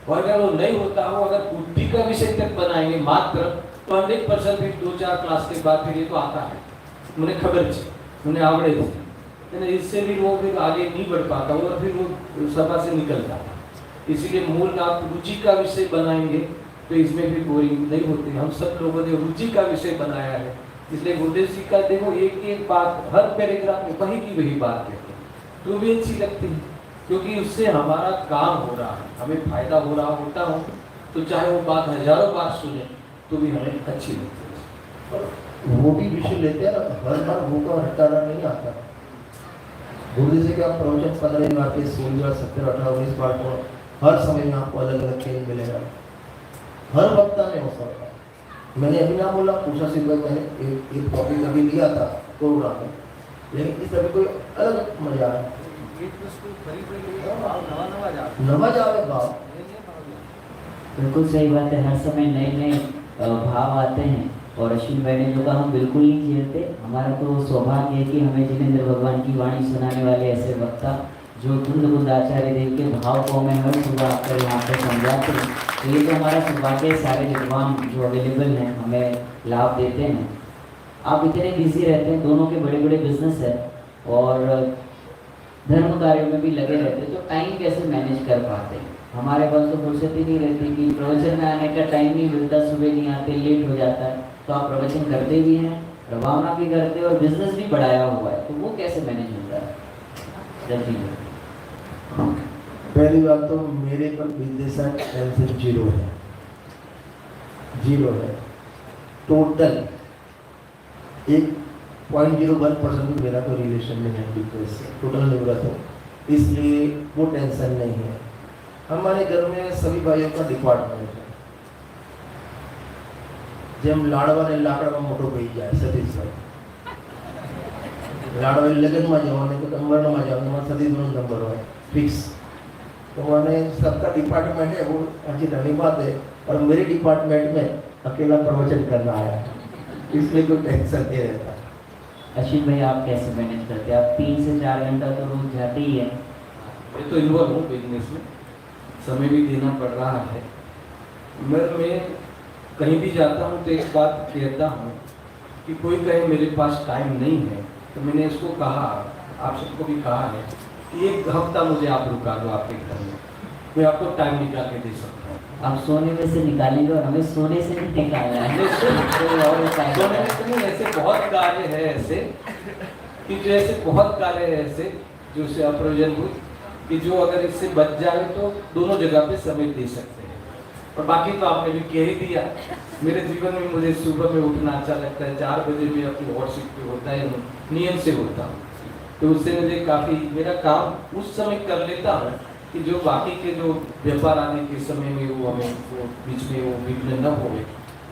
और अगर वो नहीं होता हो, अगर बुद्धि का विषय तक बनाएंगे मात्र, तो 100% फिर 2-4 क्लास के बाद फिर ये तो आता है, मुझे खबर थी, मुझे आवड़े थे, इससे भी वो फिर आगे नहीं बढ़ पाता और फिर वो सभा से निकल जाता। इसीलिए मूल आप रुचि का विषय बनाएंगे तो इसमें भी बोरिंग नहीं होती। हम सब लोगों ने रुचि का विषय बनाया है, इसलिए गुरुदेव जी का देखो एक एक बात हर पैराग्राफ में वही की वही बात कहते हैं, तो भी अच्छी लगती है, क्योंकि उससे हमारा काम हो रहा है, हमें फायदा हो रहा होता हो, तो चाहे वो बात हजारों बार सुने तो भी हमें अच्छी लगती है। वो भी विषय लेते हैं ना, हर बार वो का हटाना नहीं आता। गुरुदेव जी के आप प्रवचन 15 दिन आते, 16, 17, 18, 19 पार्ट हो, हर समय में आपको अलग अलग चेंज मिलेगा, हर वक्ता में हो सकता है। मैंने अभी ना बोला, पूछा सिंह भाई, मैंने एक टॉपिक अभी लिया था कोरोना में, लेकिन इस अभी कोई अलग मजा है, नवा जावे भाव। बिल्कुल सही बात है, हर समय नए नए भाव आते हैं। और अश्विन भाई ने जो कहा, हम बिल्कुल नहीं झेलते, हमारा तो सौभाग्य है कि हमें जिनेंद्र भगवान की वाणी सुनाने वाले ऐसे वक्ता जो धुंध बुंद आचार्य देव के भाव को हमें हर सुबह आकर यहाँ पर समझाते हैं। तो ये तो हमारा सौभाग्य है, सारे विद्वान जो अवेलेबल हैं हमें लाभ देते हैं। आप इतने बिजी रहते हैं, दोनों के बड़े बड़े बिजनेस है और धर्म कार्यों में भी लगे रहते हैं, तो टाइम कैसे मैनेज कर पाते हैं? हमारे पास तो फुर्सत ही नहीं रहती कि प्रवचन में आने का टाइम नहीं मिलता, सुबह नहीं आते, लेट हो जाता है। तो आप प्रवचन करते भी हैं, प्रभावना भी करते हैं और बिजनेस भी बढ़ाया हुआ है, तो वो कैसे मैनेज होता है? जल्दी पहली बात तो मेरे पर बिजनेस टेंशन जीरो है, जीरो है। टोटल 1.01% भी मेरा कोई रिलेशन नहीं है बिजनेस से, टोटल निवृत्त हो, इसलिए वो टेंशन नहीं है। हमारे घर में सभी भाइयों का डिपार्टमेंट है। जब लाड़वा ने लाकड़ा में मोटो गई जाए सतीश भाई लाड़वा लगन में जवाने को नंबर में जाओ सतीश नंबर हो फिक्स। तो मैंने सबका डिपार्टमेंट है, वो अच्छी धनी बात है। और मेरे डिपार्टमेंट में अकेला प्रवचन करना आया, इसलिए कोई टेंशन नहीं रहता। अश्विन भाई आप कैसे मैनेज करते हैं? आप 3 से 4 घंटा तो रोज जाते ही हैं। मैं तो इन्वॉल्व हूँ बिजनेस में, समय भी देना पड़ रहा है। मैं कहीं भी जाता हूँ तो एक बात कहता हूँ कि कोई कहे मेरे पास टाइम नहीं है, तो मैंने इसको कहा, आप सबको भी कहा है कि 1 हफ्ता मुझे आप रुका दो आपके घर में, मैं आपको टाइम निकाल के दे सकता हूँ। आप सोने में से निकालेंगे और हमें सोने से नहीं निकालना है। सोने में तो नहीं, ऐसे बहुत कार्य है ऐसे कि जो ऐसे बहुत कार्य है ऐसे जो से अप्रयोजन हुई कि जो अगर इससे बच जाए तो दोनों जगह पे समय दे सकते हैं। और बाकी तो आपने भी कह ही दिया। मेरे जीवन में मुझे सुबह में उठना अच्छा लगता है, 4 बजे में अपनी व्हाट्सएप पे होता है, नियम से होता हूँ, तो उससे मुझे काफ़ी मेरा काम उस समय कर लेता हूँ कि जो बाकी के जो व्यापार आने के समय में वो हमें वो बीच में वो विघ्न न हो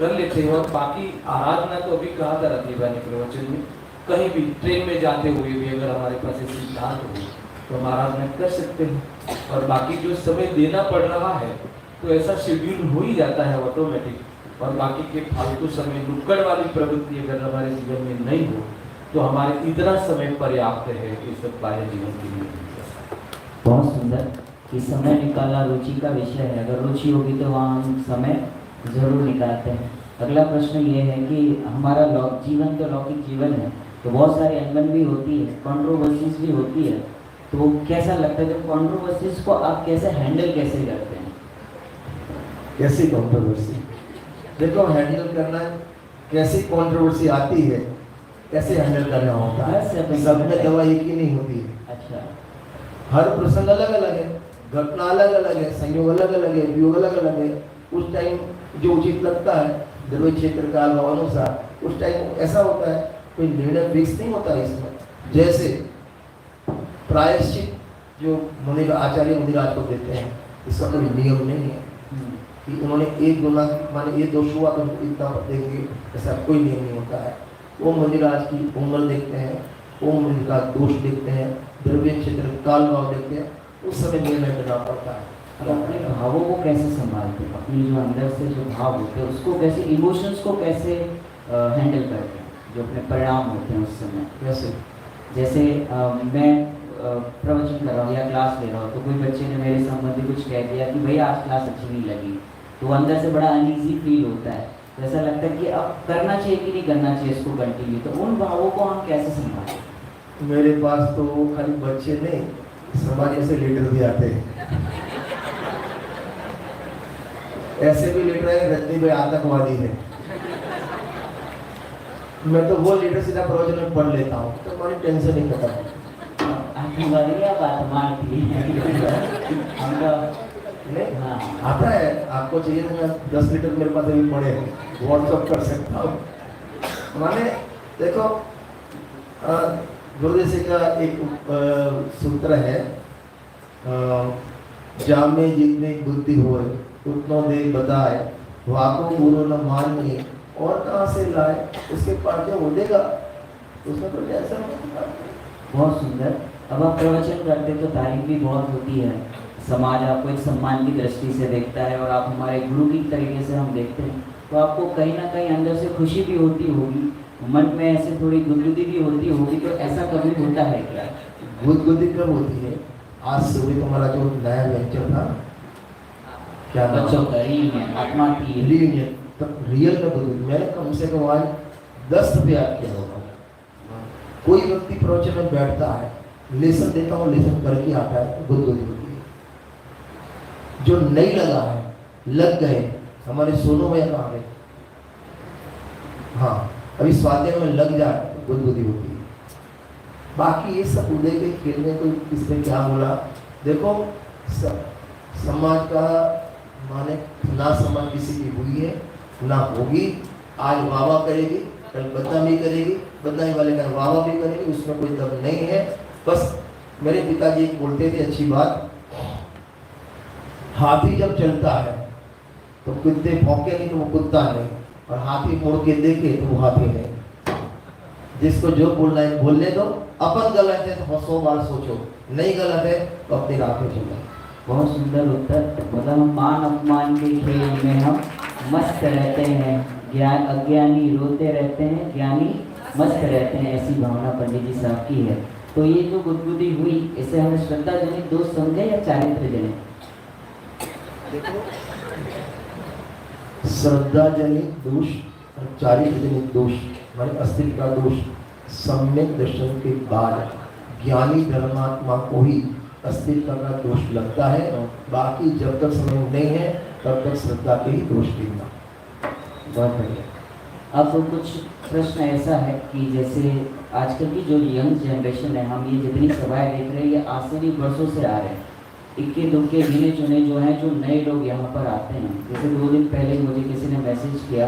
कर लेते हैं। और बाकी आराधना तो अभी कहा था रतिभा ने प्रवचन में, कहीं भी ट्रेन में जाते हुए भी अगर हमारे पास ऐसी सिद्धांत हो तो हम आराधना कर सकते हैं। और बाकी जो समय देना पड़ रहा है तो ऐसा शेड्यूल हो ही जाता है ऑटोमेटिक। और बाकी के फालतू समय नुक्कड़ वाली प्रवृत्ति अगर हमारे जीवन में नहीं हो तो हमारे इतना समय पर्याप्त है इस सब बाह्य जीवन के लिए। बहुत सुंदर कि समय निकालना रुचि का विषय है, अगर रुचि होगी तो वहाँ हम समय जरूर निकालते हैं। अगला प्रश्न ये है कि हमारा जीवन तो लौकिक जीवन है, तो बहुत सारी अनबन भी होती है, कंट्रोवर्सीज भी होती है, तो कैसा लगता है जब कंट्रोवर्सीज को आप कैसे हैंडल कैसे करते हैं? कैसी कंट्रोवर्सी? देखो हैंडल करना, कैसी कंट्रोवर्सी आती है कैसे हैंडल करना होता है, सब में दवा एक ही नहीं होती है। अच्छा, हर प्रसंग अलग अलग है, घटना अलग अलग है, संयोग अलग अलग है, वियोग अलग अलग है। उस टाइम जो उचित लगता है द्रव्य क्षेत्र काल भाव अनुसार उस टाइम ऐसा होता है, कोई निर्णय फिक्स नहीं होता है इसमें। जैसे प्रायश्चित जो आचार्य मुनिराज को देते हैं, इसका कोई नियम नहीं है कि उन्होंने 1 गुना माने ये दोष हुआ तो इतना देंगे, ऐसा कोई नियम नहीं होता है। वो मुनिराज की उम्र देखते हैं, उम्र का दोष देखते हैं, द्रव्य क्षेत्र काल भाव देखते हैं, उस समय निर्णय करना पड़ता है। अब अपने भावों को कैसे संभालते हैं? अपनी जो अंदर से जो भाव होते हैं उसको कैसे, इमोशंस को कैसे हैंडल करते हैं, जो अपने परिणाम होते हैं उस समय? जैसे मैं प्रवचन कर रहा हूँ या क्लास ले रहा हूँ, तो कोई बच्चे ने मेरे संबंधी कुछ कह दिया कि भैया आज क्लास अच्छी नहीं लगी, तो अंदर से बड़ा अनईजी फील होता है, तो ऐसा लगता है कि अब करना चाहिए कि नहीं करना चाहिए इसको कंटिन्यू, तो उन भावों को हम कैसे संभालें? मेरे पास तो खाली बच्चे नहीं, समाज से लीडर भी आते हैं। ऐसे भी लीडर है रजनी भाई आतंकवादी है, मैं तो वो लीडर सीधा प्रवचन में पढ़ लेता हूँ, तो हमारी टेंशन नहीं खत्म। आतंकवादी या बातमान थी नहीं आता है, आपको चाहिए तो मैं 10 लीटर मेरे पास अभी पड़े हैं, व्हाट्सअप कर सकता हूँ। माने देखो गुरुदेव जी का एक सूत्र है, जामे जितनी बुद्धि हो उतना दे बताए, वाको गुरु न मानिए और कहाँ से लाए, उसके पास जो हो देगा उसमें तो ऐसा बहुत सुंदर। अब आप प्रवचन करते तो तारीफ भी बहुत होती है, समाज आपको एक सम्मान की दृष्टि से देखता है और आप हमारे गुरु की तरीके से हम देखते हैं, तो आपको कहीं ना कहीं अंदर से खुशी भी होती होगी, मन में ऐसे थोड़ी गुदगुदी भी होती होगी, तो ऐसा कभी होता है क्या? गुदगुदी कब होती है आज सुबह तुम्हारा जो नया वेंचर था क्या नाम? बच्चों का reunion, आत्मा की रियूनियन, तो रियल में बुद्धि मैंने कम से कम आज 10 रुपये याद किया होगा। कोई व्यक्ति प्रवचन में बैठता है, लेसन देता हूँ, लेसन करके आता है, बुद्धि होती है। जो नहीं लगा है, लग गए, हमारे सोनू में कहाँ गए? हाँ, अभी स्वाध्याय में लग जाए तो बुद्धि होती है। बाकी ये सब उदय के खेलने को किसने क्या बोला? देखो समाज का माने ना सम्मान किसी की हुई है ना होगी। आज वाह करेगी, कल बदनामी करेगी, बदनामी वाले का वाह भी करेगी, उसमें कोई दम नहीं है। बस मेरे पिताजी बोलते थे अच्छी बात, हाथी जब चलता है तो कुत्ते भौंके नहीं तो वो कुत्ता नहीं, और हाथी मुड़ के देखे तो वो हाथी नहीं। जिसको जो बोलना है बोलने दो। अपन गलत है तो 100 बार सोचो, नहीं गलत है तो अपनी राह पे चलो। बहुत सुंदर उत्तर। मतलब हम मान अपमान के खेल में हम मस्त रहते हैं, ज्ञान अज्ञानी रोते रहते हैं, ज्ञानी मस्त रहते हैं, ऐसी भावना पंडित जी साहब की है। तो ये जो गुदगुदी हुई, इसे हमें श्रद्धा जनित दोष समझे या चारित्र जनित? देखो, श्रद्धा जनित दोष और चारित्र जनित दोष माने अस्तित्व का दोष सम्यक दर्शन के बाद ज्ञानी धर्मात्मा को ही अस्तित्व का दोष लगता है। बाकी जब तक समय नहीं है तब तक श्रद्धा के ही दोष गिनना। बहुत बढ़िया। अब कुछ प्रश्न ऐसा है कि जैसे आजकल की जो यंग जनरेशन है, हम ये जितनी सभाएं देख रहे हैं ये आज से नहीं वर्षों से आ रहे हैं। इक्के दुक्के गिने चुने जो हैं, जो नए लोग यहाँ पर आते हैं। जैसे 2 दिन पहले मुझे किसी ने मैसेज किया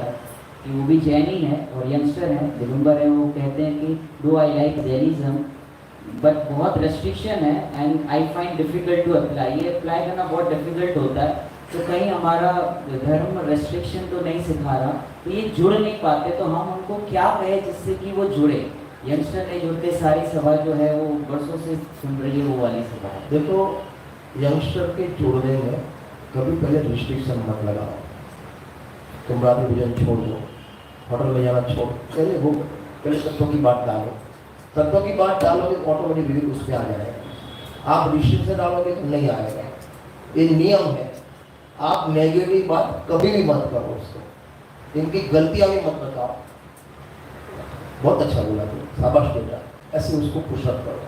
कि वो भी जैनी है और यंगस्टर है, दिगंबर है। वो कहते हैं कि do I like Jainism but बहुत रेस्ट्रिक्शन है and I find difficult to apply. ये अप्लाई करना बहुत डिफिकल्ट होता है, तो कहीं हमारा धर्म रेस्ट्रिक्शन तो नहीं सिखा रहा, तो ये जुड़ नहीं पाते। तो हम उनको क्या कहें जिससे कि वो जुड़े? यंगस्टर नहीं जुड़ते, सारी सभा जो है वो वर्षों से सुन रही है वो वाली सभा है। देखो, यंगस्टर के जोड़ने में कभी पहले रिस्ट्रिक्शन मत लगाओ। तुम रात में भोजन छोड़ दो, होटल में जाना छोड़, पहले तत्वों की बात डालो। तत्वों की बात डालोगे तो ऑटोमेटिक विवेक उस पर आ जाएगा। आप रिस्ट्रिक्शन डालोगे तो नहीं आएगा। ये नियम है। आप नेगेटिव बात कभी भी मत करो उसको, इनकी गलतियां भी मत बताओ। बहुत अच्छा बोला तुम, शाबाश बेटा, ऐसे उसको पुशअप करो।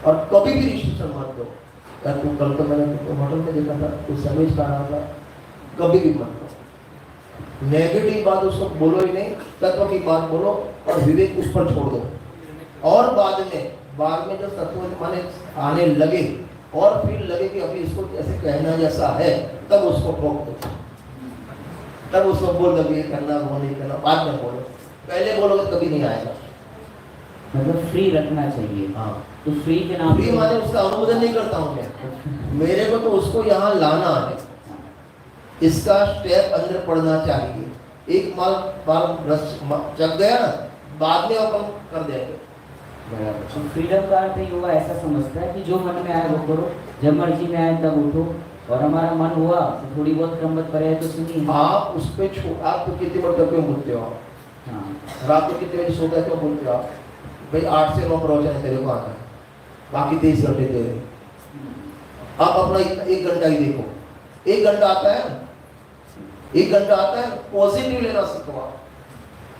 और कभी भी रिस्ट्रिक्शन मत दो। यार तुम कल तो मैंने होटल में देखा था, कुछ सैंडविच खा रहा था, कभी भी मत करो। नेगेटिव बात उसको बोलो ही नहीं, तत्व की बात बोलो और विवेक उस पर छोड़ दो। और बाद में जब तत्व माने आने लगे और फिर लगे कि अभी इसको ऐसे कहना जैसा है, तब उसको ठोक दो, तब उसको बोल दो ये करना वो नहीं करना, बाद में बोलो। पहले बोलोगे कभी नहीं आएगा। मतलब फ्री रखना चाहिए। हाँ, तो फ्री के नाम फ्री माने उसका अनुमोदन नहीं करता हूँ मैं। मेरे को तो उसको यहाँ लाना है, इसका स्टेप अंदर पड़ना चाहिए। एक बार रस जग गया ना, बाद में अपन कर देंगे। तो फ्रीडम का अर्थ ही हुआ, ऐसा समझता है कि जो मन में आए वो करो, जब मर्जी में आए तब उठो, और हमारा मन हुआ तो थोड़ी बहुत क्रमबद्ध पड़े तो सुनिए। आप उस पे आप तो कितनी बार क्यों बोलते हो? हाँ, रात को कितने बजे सोता है क्यों बोलते हो आप? भाई 8 से 9 प्रवचन है तेरे को आता है, बाकी 23 घंटे तेरे। आप अपना 1 घंटा ही देखो। 1 घंटा आता है, 1 घंटा आता है, पॉजिटिव लेना सीखो।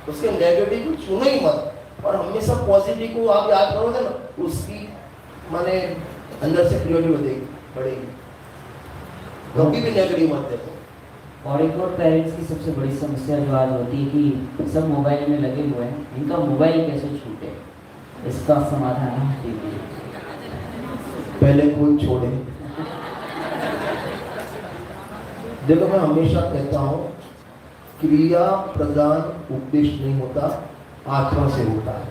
उसके नेगेटिव को चुनो ही मत, और हमेशा पॉजिटिव को आप याद करोगे ना, उसकी माने अंदर से क्रिएटिविटी बढ़ेगी। कभी भी नेगेटिव मत देखो। और एक और पेरेंट्स की सबसे बड़ी समस्या जो आज होती है कि सब मोबाइल में लगे हुए हैं, इनका मोबाइल कैसे छूटे, इसका समाधान हम दीजिए। पहले कोई छोड़े। देखो, मैं हमेशा कहता हूँ क्रिया प्रदान उपदेश नहीं होता, आचरण से होता है।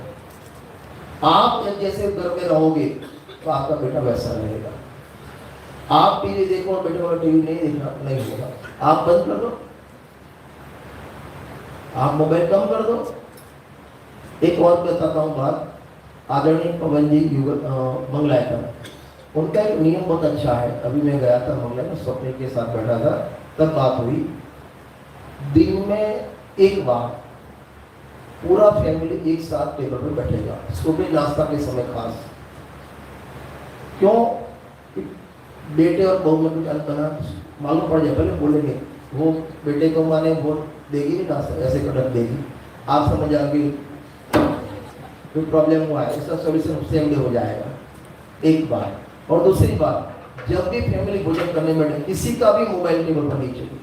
आप जैसे घर में रहोगे तो आपका बेटा वैसा रहेगा। आप टीवी देखो और बेटे वाला टीवी नहीं देखना, नहीं होगा। आप बंद कर दो, आप मोबाइल कम कर दो। एक और बताता हूँ बात, आदरणीय पवन जी मंगलायतन, उनका एक नियम बहुत अच्छा है। अभी मैं गया था मंगला में, स्वप्न के साथ बैठा था, तब बात हुई। दिन में एक बार पूरा फैमिली एक साथ टेबल पर बैठेगा, सुबह नाश्ता के समय खास। क्यों? बेटे और बहू में कुछ अंतर मालूम पड़ जाए, पहले बोलेंगे वो बेटे को माने वोट देगी ना ऐसे कटक देगी, आप समझ आएंगे कोई प्रॉब्लम हुआ है, इसका सोल्यूशन उससे हमले हो जाएगा। एक बात। और दूसरी बात, जब भी फैमिली भोजन करने बैठे किसी का भी मोबाइल टेबल पर नहीं चाहिए।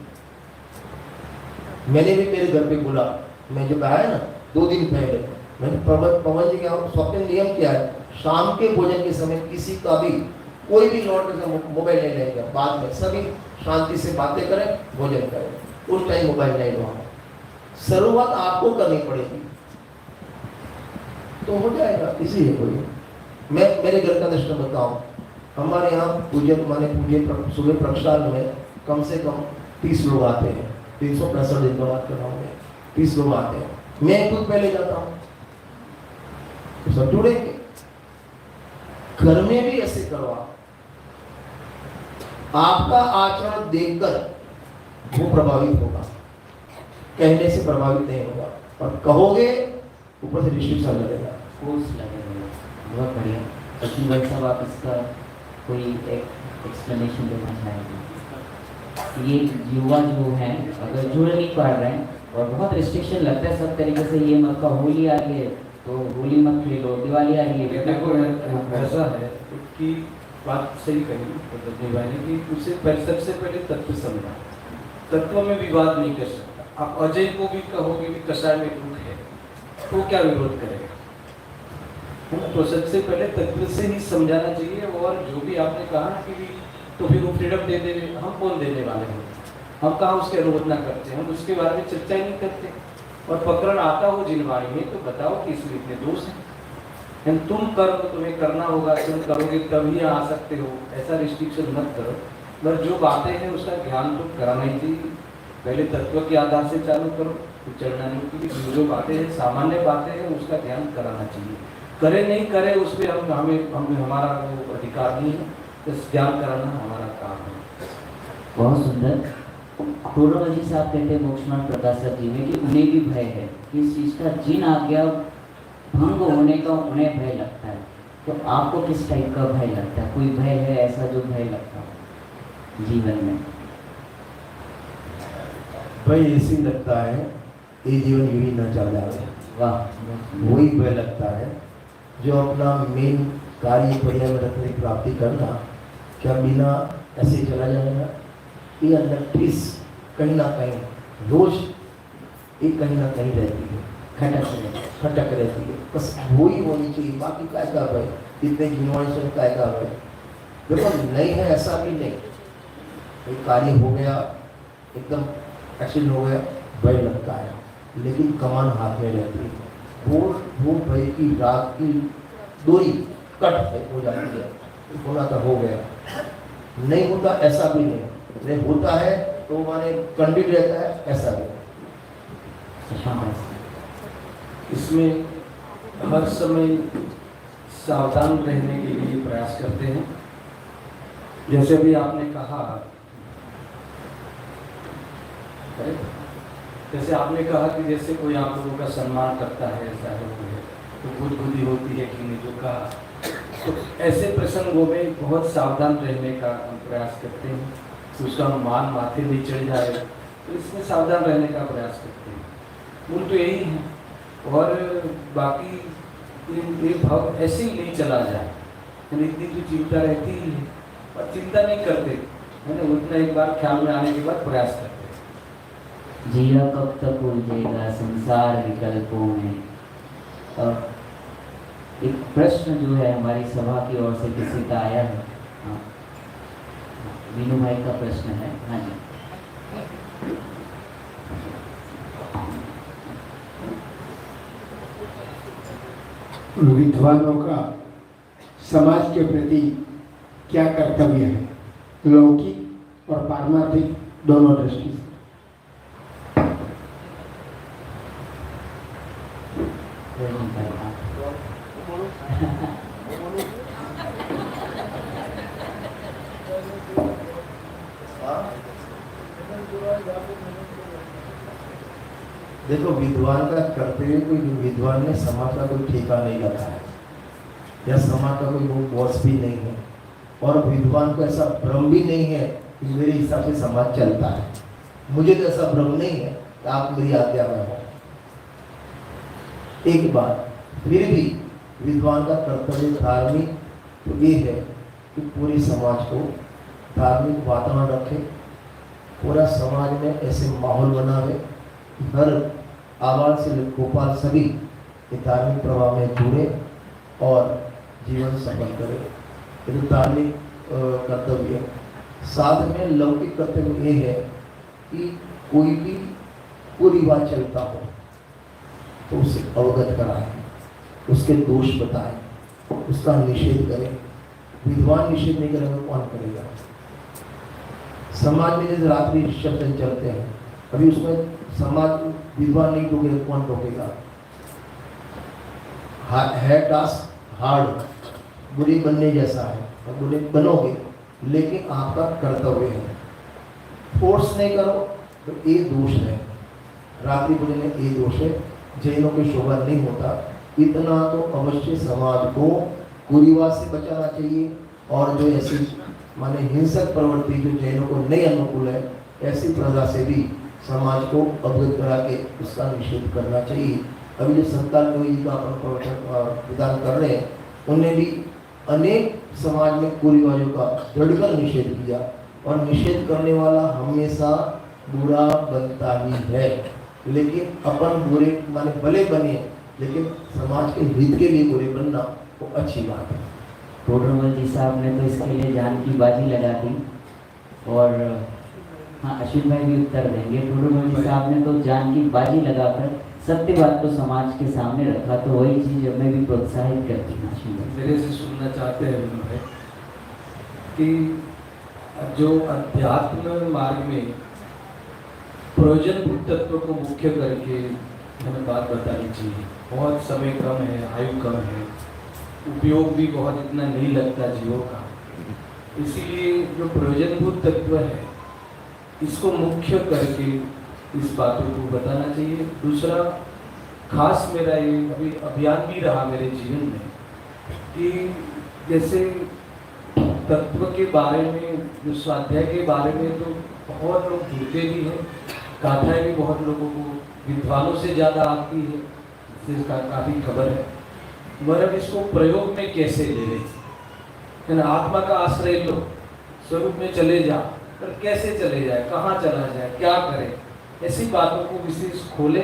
मैंने भी मेरे घर पे बोला, मैं जब आया ना 2 दिन पहले, मैंने पवन जी के स्वप्न नियम क्या है, शाम के भोजन के समय किसी का भी कोई भी लौट के मोबाइल नहीं लेगा, बाद में सभी शांति से बातें करें, भोजन करें, उस टाइम मोबाइल नहीं लो। शुरुआत आपको करनी पड़ेगी तो हो जाएगा, इसी है कोई। मैं मेरे घर का दृष्टांत बताऊं, हमारे यहाँ पूजन माने पूजे सुबह प्रक्षाल में कम से कम 30 लोग आते हैं, 365 दिन बात कर रहा हूँ मैं, 30 लोग आते हैं, मैं खुद पहले जाता हूँ, तो सब जुड़ेंगे। घर में भी ऐसे करवा, आपका आचरण देखकर वो प्रभावित होगा, कहने से प्रभावित नहीं होगा, और कहोगे ऊपर से रिस्ट्रिक्शन लगेगा, कोर्स लगेगा। बहुत बढ़िया। सचिन भाई साहब, आप इसका कोई एक एक्सप्लेनेशन देना चाहेंगे? ये युवा जो हैं अगर जुड़ नहीं पा रहे हैं और बहुत रिस्ट्रिक्शन लगता है सब तरीके से, ये मत का होली आ रही है तो होली मत खेलो, दिवाली आ रही है, देखो ऐसा है कि बात सही कही पद्धति भाई ने कि उसे सबसे पहले तत्व समझा, तत्व में विवाद नहीं कर सकता। आप अजय को भी कहोगे कि कसाय में दुख है तो क्या विरोध करेगा, तो सबसे पहले तत्व से ही समझाना चाहिए। और जो भी आपने कहा ना कि तो फिर वो फ्रीडम दे दे, हम कौन देने वाले हैं, हम कहाँ उसके अनुरोध ना करते, हम उसके बारे में चर्चा ही नहीं करते। और पकड़ आता हो जिनवाड़ी में तो बताओ कि इसमें इतने दोष हैं, तुम करो तो तुम्हें करना होगा, तुम करोगे तभी आ सकते हो, ऐसा रिस्ट्रिक्शन मत करो। पर जो बातें हैं उसका ध्यान तो कराना ही चाहिए, पहले तत्व के आधार से चालू करो, चढ़ना की जो बातें हैं सामान्य बातें हैं उसका ध्यान कराना चाहिए। करे नहीं करे उस पर हमें हमारा वो अधिकार नहीं है, तो ध्यान कराना हमारा काम है। बहुत सुंदर। पूर्णव जी साहब कहते हैं मोक्षमान प्रकाशक जी में कि उन्हें भी भय है, किस चीज़ का, जिन आज्ञा भंग होने का उन्हें भय लगता है। तो आपको किस टाइप का भय लगता है? कोई भय है ऐसा जो भय लगता है जीवन में? भाई ऐसी लगता है ये जीवन यूं ही न चल जाए, वाह। वही भय लगता है जो अपना मेन कार्य बढ़िया में रखने की प्राप्ति करना, क्या बिना ऐसे चला जाएगा? ये अंदर ठिस कहीं ना कहीं रोज ये कहीं ना कहीं रहती है, खटक रहती है, बस वही होनी चाहिए, बाकी काय का भाई इतने गिनवाइशन काय का भाई। देखो नहीं है ऐसा भी नहीं, एक कार्य हो गया एकदम एक्सीडेंट हो गया भय लगता है, लेकिन कमान हाथ में रहती है, वो भय की रात की डोरी कट हो जाती है, होना तो हो गया, नहीं होता ऐसा भी नहीं होता है तो माने कंडिट रहता है, ऐसा भी। इसमें हर समय सावधान रहने के लिए प्रयास करते हैं। जैसे भी आपने कहा, कि जैसे कोई आप लोगों का सम्मान करता है, ऐसा है तो गुदगुदी होती है कि नहीं, जो कहा, तो ऐसे प्रसंगों में बहुत सावधान रहने का हम प्रयास करते हैं, उसका मान माथे नहीं चढ़ जाए, तो इसमें सावधान रहने का प्रयास करते हैं। मूल तो यही है, और बाकी ये भाव ऐसे ही नहीं चला जाए, इतनी तो चिंता रहती ही है, और चिंता नहीं करते है ना, उतना एक बार ख्याल में आने के बाद प्रयास करते हैं। जिया कब तक उलझेगा संसार विकल्पों में। और एक प्रश्न जो है हमारी सभा की ओर से किसी का आया है, हाँ, वीनू भाई का प्रश्न है। हाँ जी, विद्वानों का समाज के प्रति क्या कर्तव्य है, लौकिक और पारमार्थिक दोनों दृष्टि से? देखो विद्वान का कर्तव्य, कोई विद्वान ने समाज का कोई ठेका नहीं लगा है, या समाज का कोई वो बॉस भी नहीं है, और विद्वान को ऐसा भ्रम भी नहीं है कि मेरे हिसाब से समाज चलता है। मुझे तो ऐसा भ्रम नहीं है कि आप मेरी आज्ञा में हो। एक बात फिर भी विद्वान का कर्तव्य धार्मिक तो ये है कि पूरे समाज को धार्मिक वातावरण रखे, पूरा समाज में ऐसे माहौल बनावे कि हर आवाज से गोपाल सभी धार्मिक प्रभाव में जुड़े और जीवन सफल करे। ये तो धार्मिक कर्तव्य है। साथ में लौकिक कर्तव्य ये है कि कोई भी कुरीवाज चलता हो तो उसे अवगत कराए, उसके दोष बताए, उसका निषेध करे। विद्वान निषेध नहीं करेगा कौन करेगा? समाज में जैसे रात्रि शब्द चलते हैं, अभी उसमें समाज विद्वान नहीं टोकेगा कौन टोकेगा? है टास्क हार्ड, बुरी बनने जैसा है और बुरे बनोगे, लेकिन आपका कर्तव्य है। फोर्स नहीं करो तो ये दोष है, रात्रि भोजन में ये दोष है। जैनों की शोभा नहीं होता। इतना तो अवश्य समाज को कुरीवाद से बचाना चाहिए और जो ऐसी माने हिंसक प्रवृत्ति जो जैनों को नहीं अनुकूल है, ऐसी प्रजा से भी समाज को अवगत करा के उसका निषेध करना चाहिए। अभी जो संतान जी का अपन प्रवचन विधान कर रहे हैं, उन्हें भी अनेक समाज में कुरीवाजों का दृढ़कर निषेध किया और निषेध करने वाला हमेशा बुरा बनता ही है। लेकिन अपन बुरे माने भले बने, लेकिन समाज के हित के लिए बुरे बनना वो अच्छी बात है। टोडरमल जी साहब ने तो इसके लिए जान की बाजी लगा दी और हाँ, अश्विन भाई भी उत्तर देंगे। टोडरमल जी साहब ने तो जान की बाजी लगाकर सत्य बात को समाज के सामने रखा, तो वही चीज हमें भी प्रोत्साहित करती है। अश्विन भाई मेरे से सुनना चाहते हैं उन्होंने कि जो अध्यात्म मार्ग में प्रयोजनभूत तत्व को मुख्य करके हमें बात बतानी चाहिए। बहुत समय कम है, आयु कम है, उपयोग भी बहुत इतना नहीं लगता जीवों का, इसीलिए जो प्रयोजनभूत तत्व है इसको मुख्य करके इस बातों को बताना चाहिए। दूसरा खास मेरा ये अभी अभियान भी रहा मेरे जीवन में कि जैसे तत्व के बारे में, जो स्वाध्याय के बारे में तो बहुत लोग जुड़ते भी हैं, गाथाएं भी बहुत लोगों को विद्वानों से ज़्यादा आती है, जिसका काफ़ी खबर है। मगर इसको प्रयोग में कैसे ले लें? आत्मा का आश्रय लो, स्वरूप में चले जा, पर कैसे चले जाए, कहाँ चला जाए, क्या करें, ऐसी बातों को विशेष खोले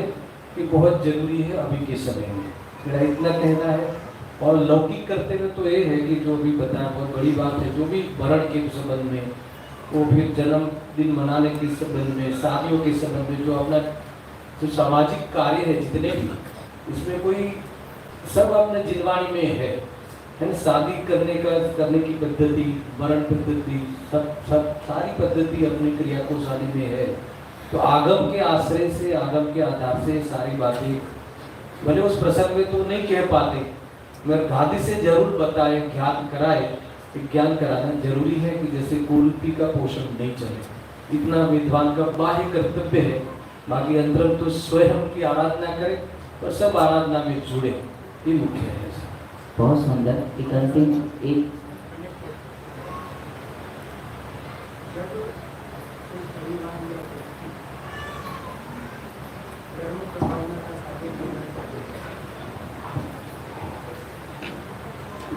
कि बहुत जरूरी है अभी के समय में। मेरा इतना कहना है। और लौकिक कर्तव्य तो ये है कि जो भी बताया बहुत बड़ी बात है, जो भी मरण के संबंध में, वो भी जन्मदिन मनाने के संबंध में, शादियों के संबंध में, जो अपना जो सामाजिक कार्य है जितने भी, इसमें कोई सब अपने जिनवाणी में है ना। शादी करने की पद्धति, मरण पद्धति, सब सारी पद्धति अपनी क्रिया को शादी में है। तो आगम के आश्रय से, आगम के आधार से सारी बातें भले उस प्रसंग में तो नहीं कह पाते, मगर गादी से जरूर बताए, ज्ञान कराए। ज्ञान कराना जरूरी है कि जैसे कुरीति का पोषण नहीं चले, इतना विद्वान का बाह्य कर्तव्य है। बाकी अंदर तो स्वयं की आराधना करे और सब आराधना में जुड़े, ये मुख्य है। बहुत सुंदर। एक अंतिम एक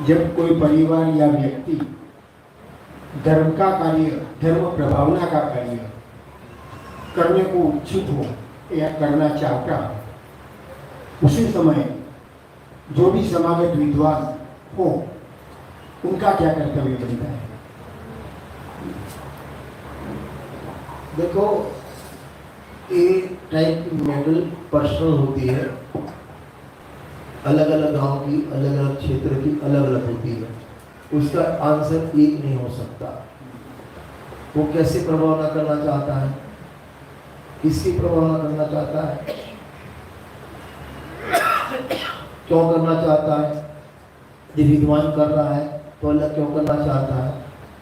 जब कोई परिवार या व्यक्ति धर्म का कार्य, धर्म प्रभावना का कार्य करने को उत्सुक हो या करना चाहता हो, उसी समय जो भी समागत विद्वान हो उनका क्या कर्तव्य बनता है? देखो, एक टाइप की मेडल पर्सनल होती है, अलग अलग गांव की, अलग अलग क्षेत्र की अलग अलग होती है। उसका आंसर एक नहीं हो सकता। वो कैसे प्रभावना करना चाहता है, किसकी प्रभावना करना चाहता है, क्यों करना चाहता है, ये विद्वान कर रहा है तो अलग क्यों करना चाहता है,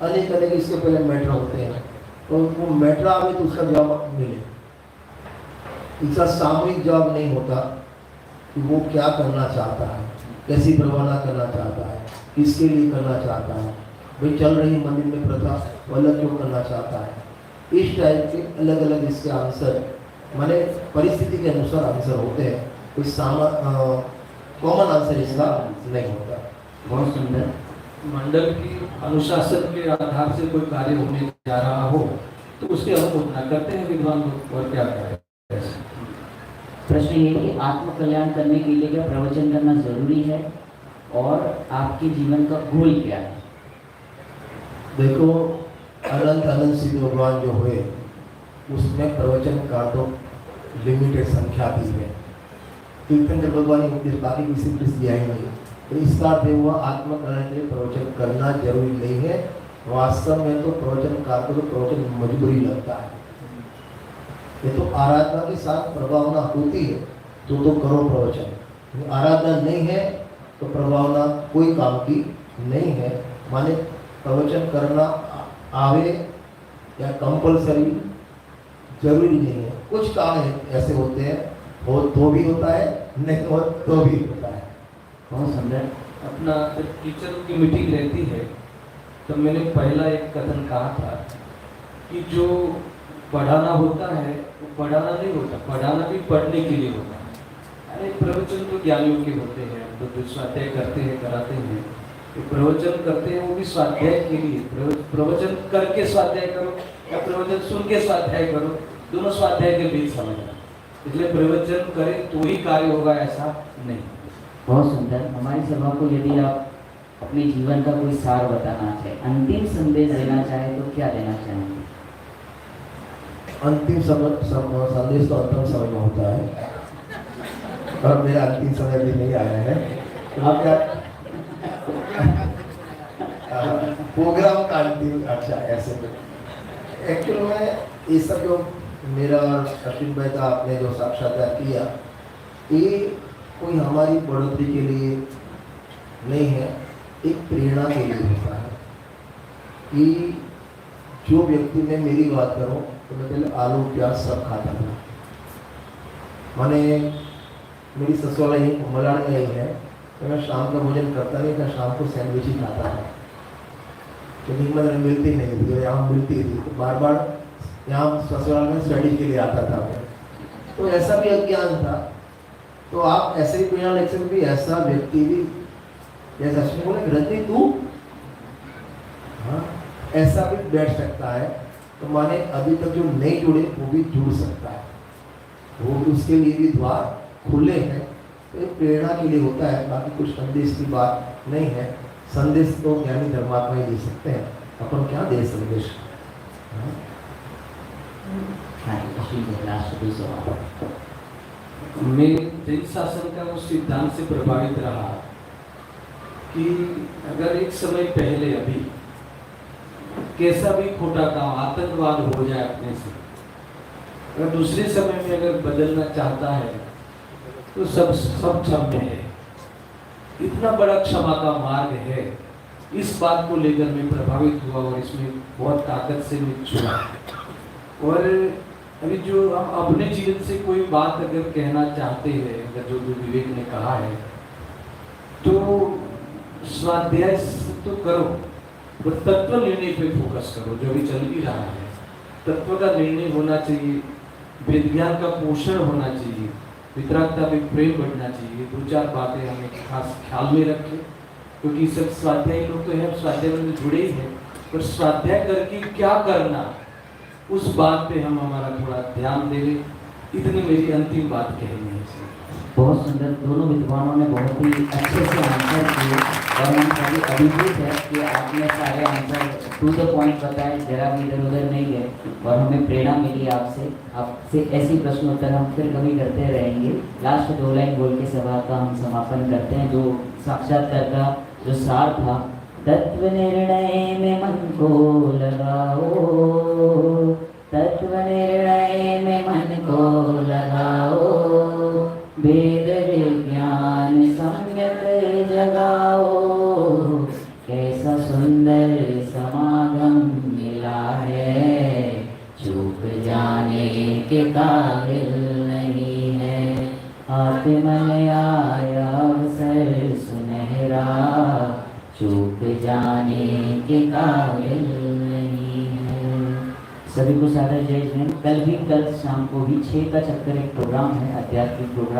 अनेक अनेक इसके पहले मैटर होते हैं। तो वो मैटर आवे तो उसका जवाब मिले। इसका सामूहिक जवाब नहीं होता कि वो क्या करना चाहता है, कैसी प्रभावना करना चाहता है, किसके लिए करना चाहता है। भाई चल रही मंदिर में प्रथा वो अलग क्यों करना चाहता है। इस टाइप के अलग अलग इसके आंसर माने परिस्थिति के अनुसार आंसर होते हैं, कोई कॉमन आंसर इसका नहीं होता। बहुत सुंदर। मंडल की अनुशासन के आधार से कोई कार्य होने जा रहा हो तो उसके अनुमोदना करते हैं विद्वान लोग, और क्या करें। प्रश्न ये कि आत्म कल्याण करने के लिए क्या प्रवचन करना जरूरी है और आपके जीवन का गोल क्या है? देखो, अनंत अनंत सिद्ध भगवान जो हुए उसमें प्रवचन का तो लिमिटेड संख्या भी है। तीर्थंकर भगवान ने उपदेश बाकी किसी उपदेश दिया ही नहीं, तो इसका अर्थ हुआ आत्म कल्याण के लिए प्रवचन करना जरूरी नहीं है। वास्तव में तो प्रवचन का तो प्रवचन मजबूरी लगता है। ये तो आराधना के साथ प्रभावना होती है तो करो प्रवचन, आराधना नहीं है तो प्रभावना कोई काम की नहीं है। माने प्रवचन करना आवे या कंपलसरी जरूरी नहीं है। कुछ काम ऐसे होते हैं हो तो भी होता है, नहीं हो तो भी होता है। बहुत सुंदर। अपना जब टीचरों की मीटिंग रहती है तो मैंने पहला एक कथन कहा था कि जो पढ़ाना होता है वो पढ़ाना नहीं होता, पढ़ाना भी पढ़ने के लिए होता है। अरे प्रवचन तो ज्ञानियों के होते हैं, तो जो स्वाध्याय करते हैं कराते हैं, जो प्रवचन करते हैं वो भी स्वाध्याय के लिए। प्रवचन करके स्वाध्याय करो या प्रवचन सुन के स्वाध्याय करो, दोनों स्वाध्याय के बीच समझना। इसलिए प्रवचन करें तो ही कार्य होगा, ऐसा नहीं। बहुत सुंदर। हमारी सभा को यदि आप अपने जीवन का कोई सार बताना चाहे, अंतिम संदेश देना चाहे तो क्या देना चाहेंगे? अंतिम संदेश तो अंतिम समय में होता है और मेरा अंतिम समय भी नहीं आया है। तो आप क्या प्रोग्राम का अंतिम, अच्छा ऐसे एक्चुअल में ये सब जो मेरा अश्विन भाई का आपने जो साक्षात्कार किया, ये कोई हमारी बढ़ोतरी के लिए नहीं है, एक प्रेरणा के लिए होता है कि जो व्यक्ति, मैं मेरी बात करूं तो मैं पहले आलू प्याज सब खाता था। माने मेरी ससुराल ही मलाड़ में ही है, तो मैं शाम का भोजन करता नहीं था, शाम को सैंडविच ही खाता था क्योंकि मतलब मिलती नहीं थी, यहाँ मिलती थी तो बार बार यहाँ ससुराल में स्टडी के लिए आता था। तो ऐसा भी अज्ञान था। तो आप ऐसे ही प्रेरणा ले सकते भी, ऐसा व्यक्ति भी जैसा बोले रजनी तू, हाँ ऐसा भी बैठ सकता है। तो माने अभी तक जो नहीं जुड़े वो भी जुड़ सकता है, वो उसके लिए भी द्वार खुले हैं। तो ये प्रेरणा के लिए होता है, बाकी कुछ संदेश की बात नहीं है। संदेश तो ज्ञानी धर्मात्मा ही दे सकते हैं, अपन क्या दे संदेश। मैं जैन शासन का उस सिद्धांत से प्रभावित रहा कि अगर एक समय पहले अभी कैसा भी खोटा काम आतंकवाद हो जाए अपने से, अगर दूसरे समय में अगर बदलना चाहता है तो सब क्षम्य है। इतना बड़ा क्षमा का मार्ग है, इस बात को लेकर मैं प्रभावित हुआ और इसमें बहुत ताकत से मैं छुआ। और अभी जो हम अपने जीवन से कोई बात अगर कहना चाहते हैं, अगर जो विवेक ने कहा है, तो स्वाध्याय तो करो और तत्व निर्णय पे फोकस करो। जो भी चल भी रहा है, तत्व का निर्णय होना चाहिए, वेद ज्ञान का पोषण होना चाहिए, वितरागता में प्रेम बढ़ना चाहिए। दो चार बातें हमें खास ख्याल में रखें, क्योंकि सब स्वाध्यायी लोग तो हैं, स्वाध्याय में जुड़े ही हैं, पर स्वाध्याय करके क्या करना, उस बात पे हम हमारा थोड़ा ध्यान दें। इतनी मेरी अंतिम बात कहनी है। बहुत सुंदर। दोनों विद्वानों ने बहुत ही अच्छे से आंसर किए और हम सभी अभिभूत है कि आपने सारे आंसर टू द पॉइंट बताए, जरा भी इधर उधर नहीं गए और हमें प्रेरणा मिली आपसे ऐसी प्रश्नोत्तर हम फिर कभी करते रहेंगे। लास्ट 2 लाइन बोल के सभा का हम समापन करते हैं। जो साक्षात्कार का जो सार था, तत्व निर्णय में मन को लगाओ, तत्व निर्णय में मन को लगाओ, वेद विज्ञान सम्यक जगाओ, कैसा सुंदर समागम मिला है, चूक जाने के काबिल नहीं है। आत्मन आया अवसर सुनहरा, चूक जाने के काबिल नहीं है। सभी को सादर जय हिंद। कल शाम को भी 6 का चक्कर एक प्रोग्राम है, आध्यात्मिक प्रोग्राम।